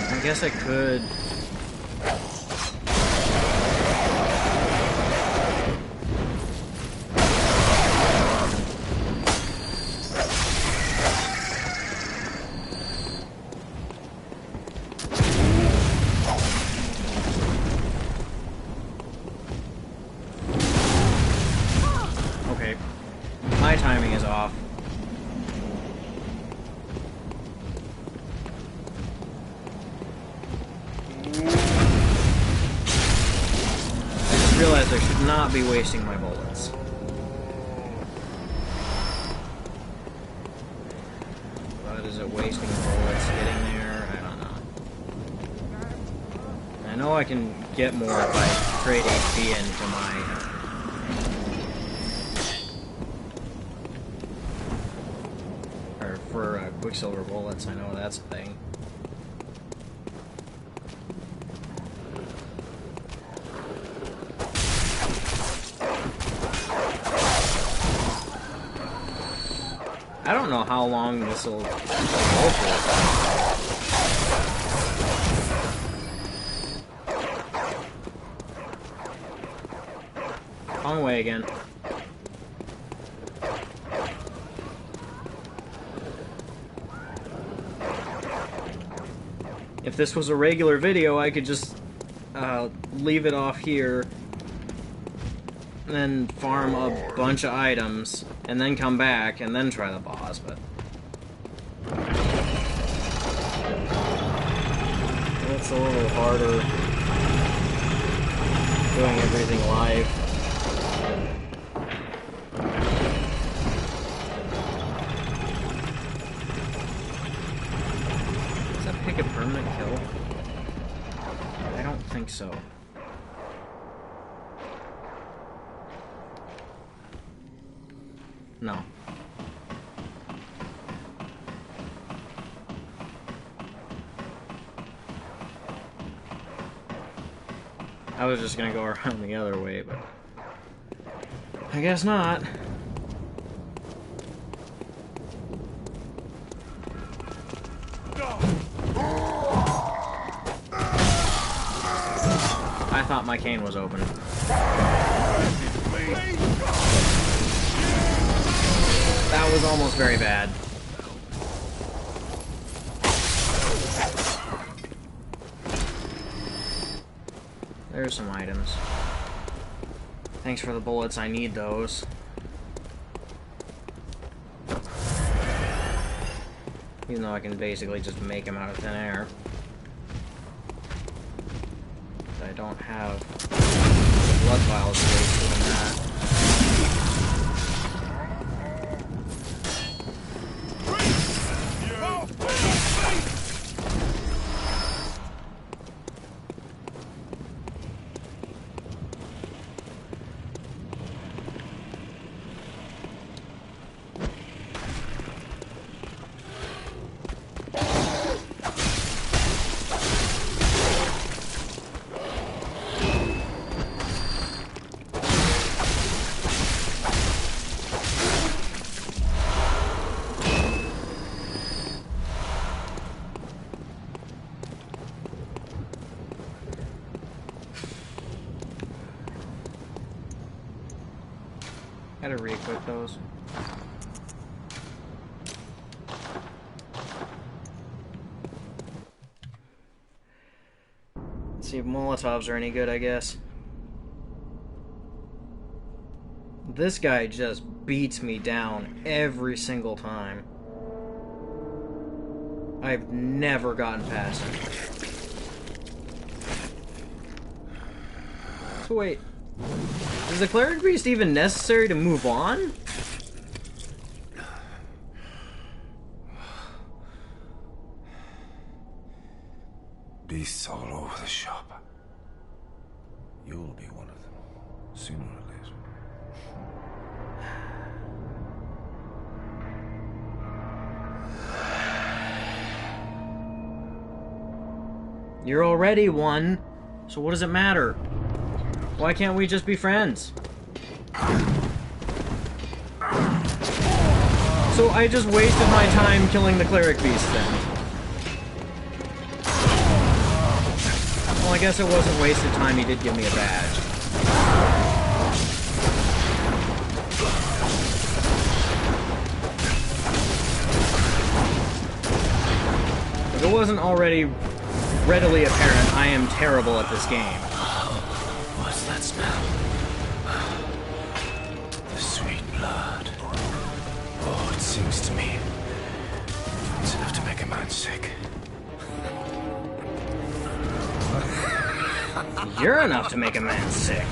I guess I could. Okay. My timing is off. I realized I should not be wasting my bullets. But is it wasting bullets getting there? I don't know. I know I can get more if I trade HP into my... or for Quicksilver bullets, I know that's a thing. I don't know how long this will go for. Wrong way again. If this was a regular video, I could just leave it off here, and then farm a bunch of items, and then come back, and then try the boss, but... it's a little harder doing everything live. Does that pick a permanent kill? I don't think so. No. I was just gonna go around the other way, but I guess not. I thought my cane was open. That was almost very bad. There's some items. Thanks for the bullets, I need those. Even though I can basically just make them out of thin air. I don't have blood vials to waste doing that. Gotta re-equip those. Let's see if Molotovs are any good, I guess. This guy just beats me down every single time. I've never gotten past him. So wait. Is the Cleric Beast even necessary to move on? Beasts all over the shop. You'll be one of them, sooner or later. You're already one, so what does it matter? Why can't we just be friends? So I just wasted my time killing the Cleric Beast then. Well, I guess it wasn't wasted time, he did give me a badge. If it wasn't already readily apparent, I am terrible at this game. What's that smell? The sweet blood. Oh, it sings to me. It's enough to make a man sick. You're enough to make a man sick.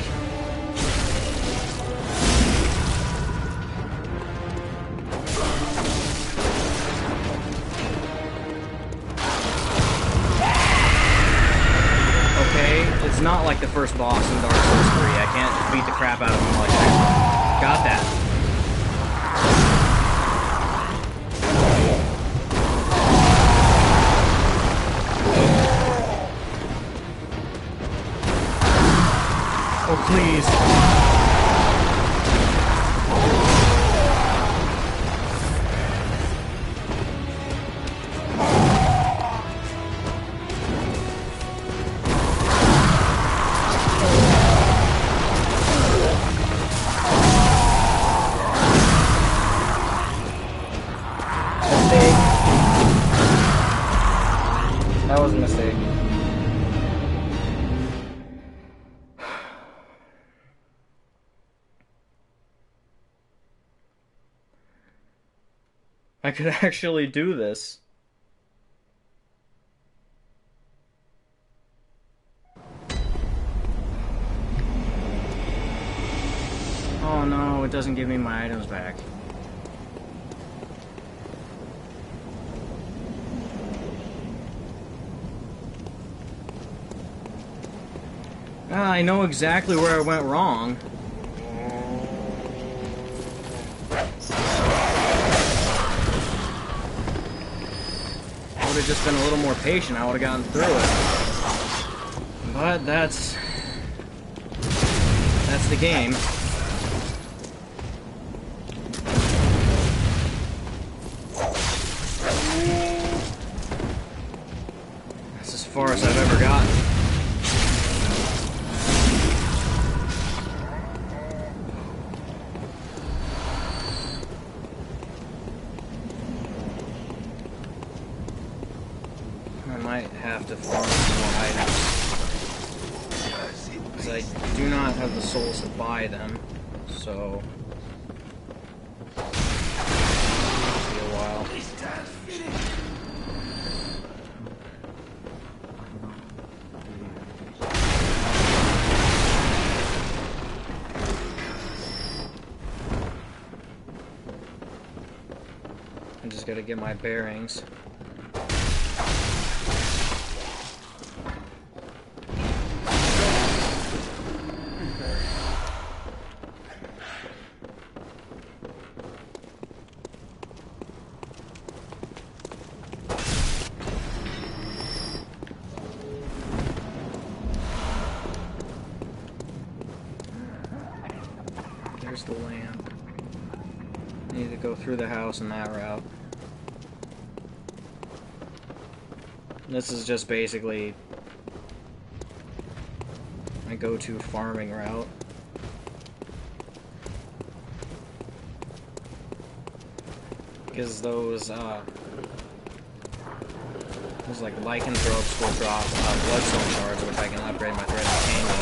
It's not like the first boss in Dark Souls 3. I can't just beat the crap out of him like that. Got that. Oh, please. That was a mistake. I could actually do this. Oh no, it doesn't give me my items back. I know exactly where I went wrong. I would have just been a little more patient, I would have gotten through it. But that's That's the game. That's as far as I've ever gotten. I might have to farm some more items. Because I do not have the souls to buy them, so... it'll be a while. I just gotta get my bearings. There's the lamp. I need to go through the house in that route. This is just basically my go-to farming route. Because those like lycanthropes will drop bloodstone shards, which I can upgrade my thread of pain with.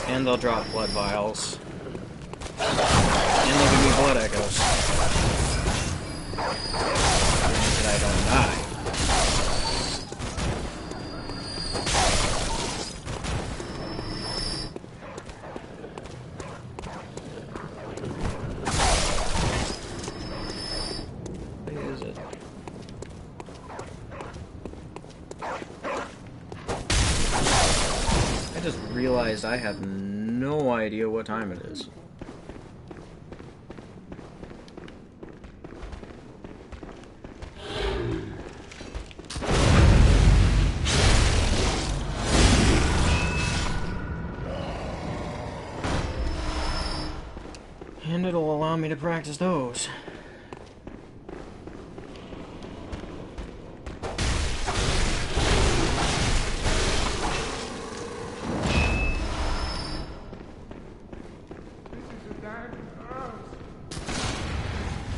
And they'll drop blood vials. And they'll give me blood echoes. Granted, I don't die. Where is it? I just realized I have no idea what time it is. And it'll allow me to practice those.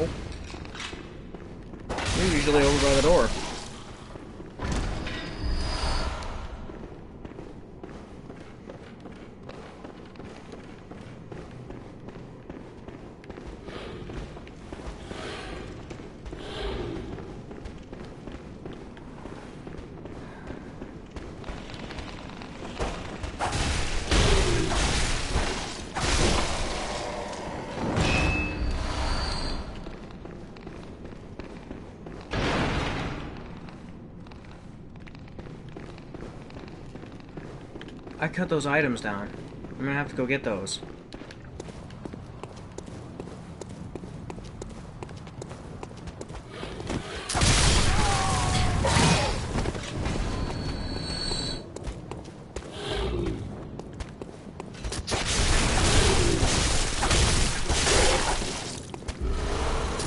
Oh. You're usually over by the door. I cut those items down. I'm gonna have to go get those.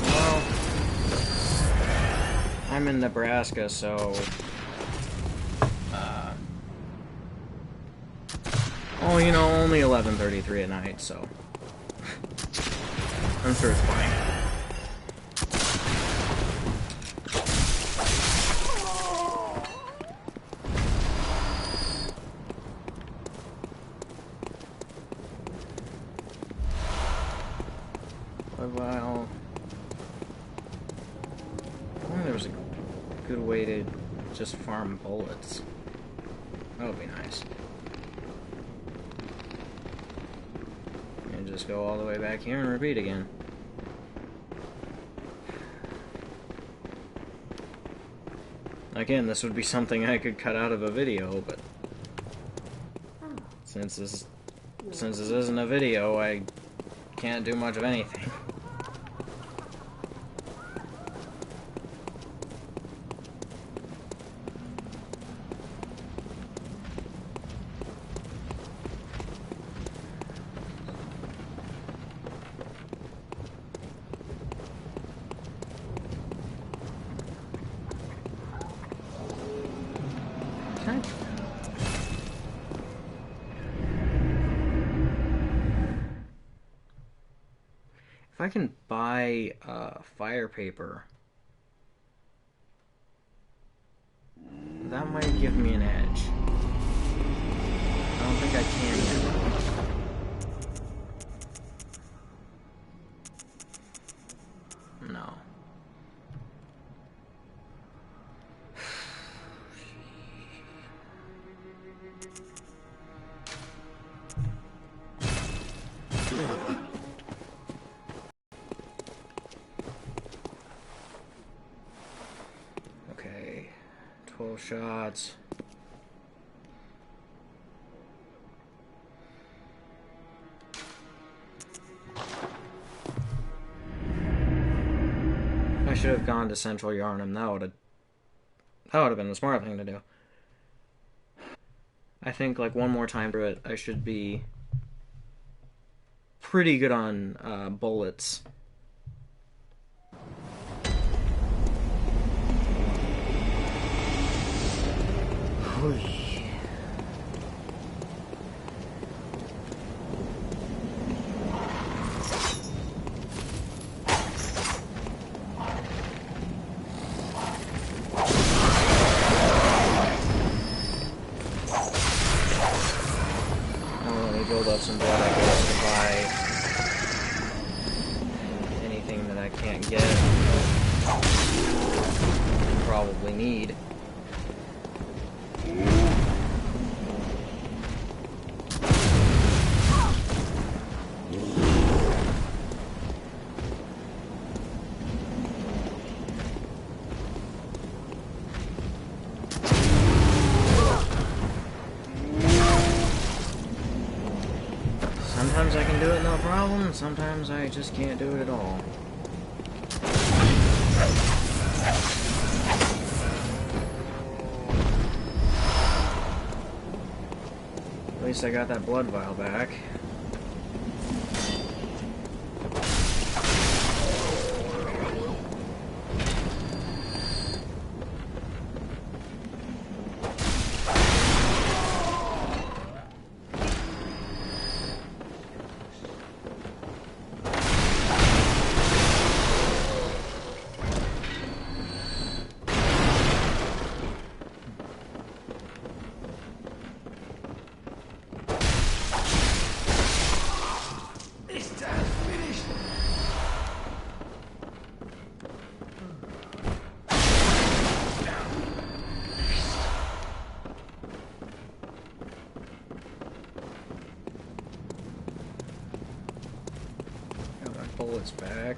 Well, I'm in Nebraska, so... oh, you know, only 11:33 at night, so... I'm sure it's fine. Well... I wonder if there's a good way to just farm bullets. That would be nice. Just go all the way back here and repeat again. Again, this would be something I could cut out of a video, but since this isn't a video, I can't do much of anything. If I can buy fire paper, that might give me an edge. I don't think I can yet. No. Okay. 12 shots. I should have gone to Central Yarnum. That would have been the smart thing to do. I think like one more time through it, I should be pretty good on bullets. Build up some blood, I guess, to buy anything that I can't get. Probably need. Sometimes I can do it no problem, sometimes I just can't do it at all. At least I got that blood vial back. Bullets back.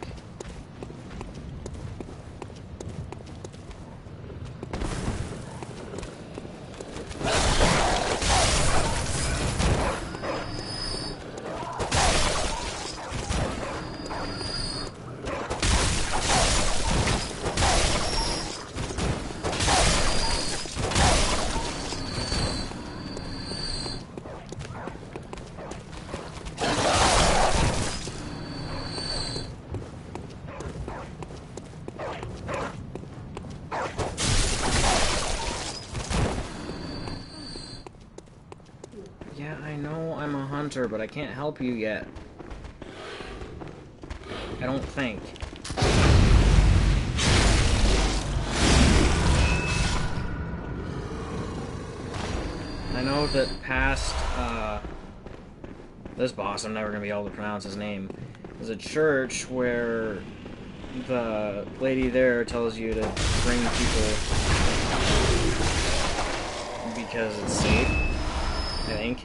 Yeah, I know I'm a hunter, but I can't help you yet. I don't think. I know that past, this boss, I'm never gonna be able to pronounce his name, is a church where the lady there tells you to bring people because it's safe, I think.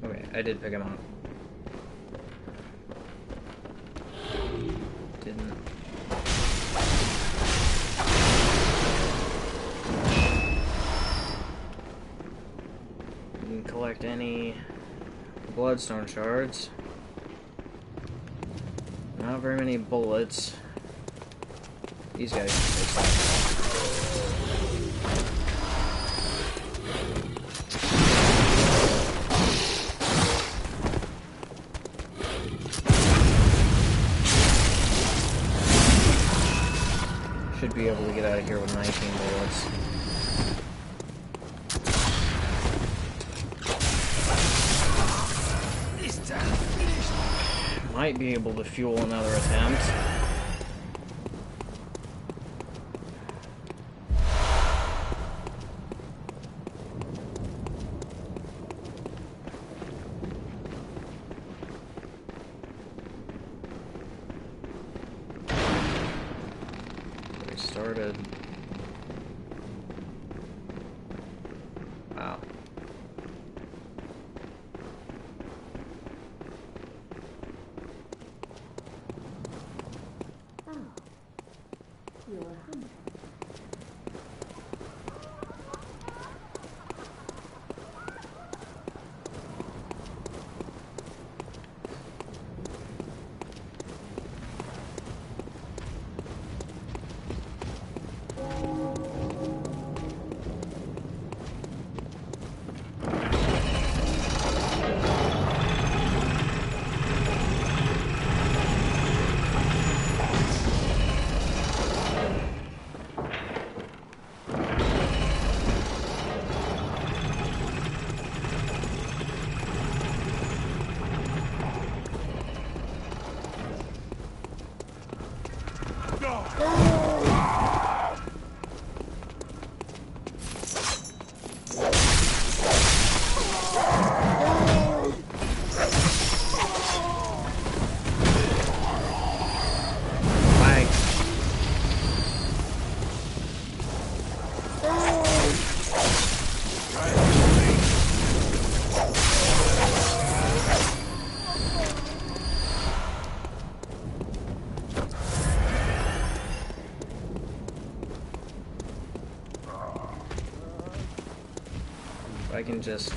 Okay, I did pick him up. Didn't. Didn't collect any bloodstone shards. Not very many bullets. These guys can take that. Should be able to get out of here with 19 bullets. Might be able to fuel another attempt. We started. Wow. I can just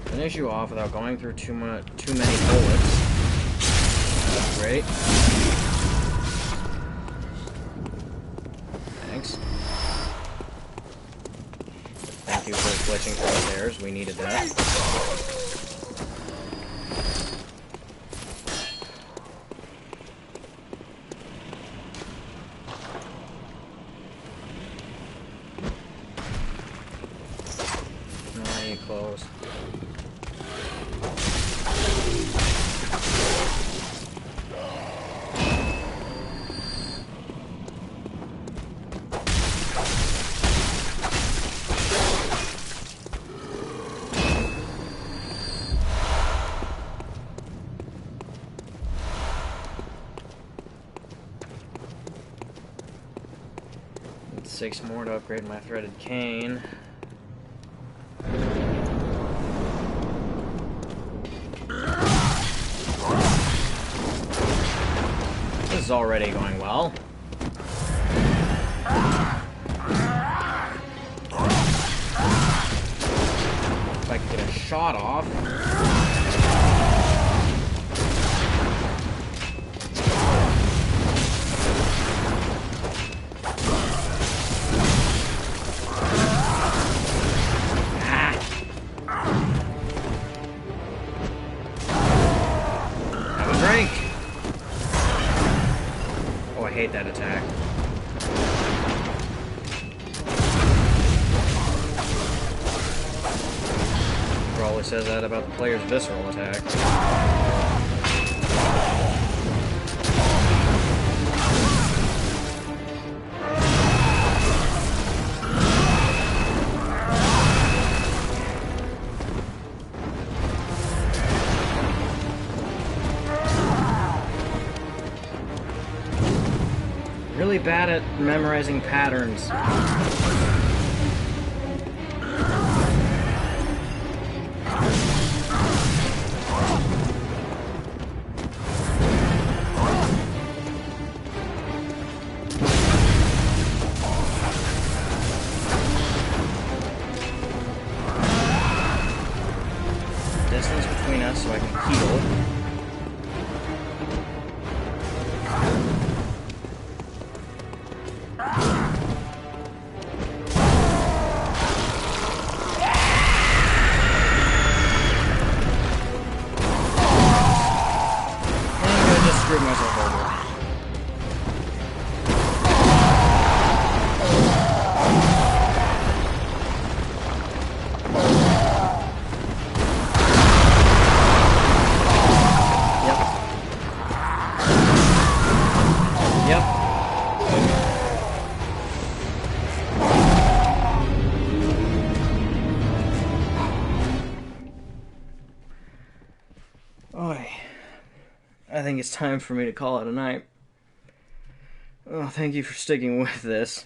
finish you off without going through too many bullets. That's great. Thanks. Thank you for glitching through the stairs. We needed that. Close. Need 6 more to upgrade my threaded cane. This is already going well. If I can get a shot off. Have a drink. Oh, I hate that attack. Probably says that about the player's visceral attack. Really bad at memorizing patterns. Distance between us so I can heal. Screwed myself over. Oi. I think it's time for me to call it a night. Oh, thank you for sticking with this.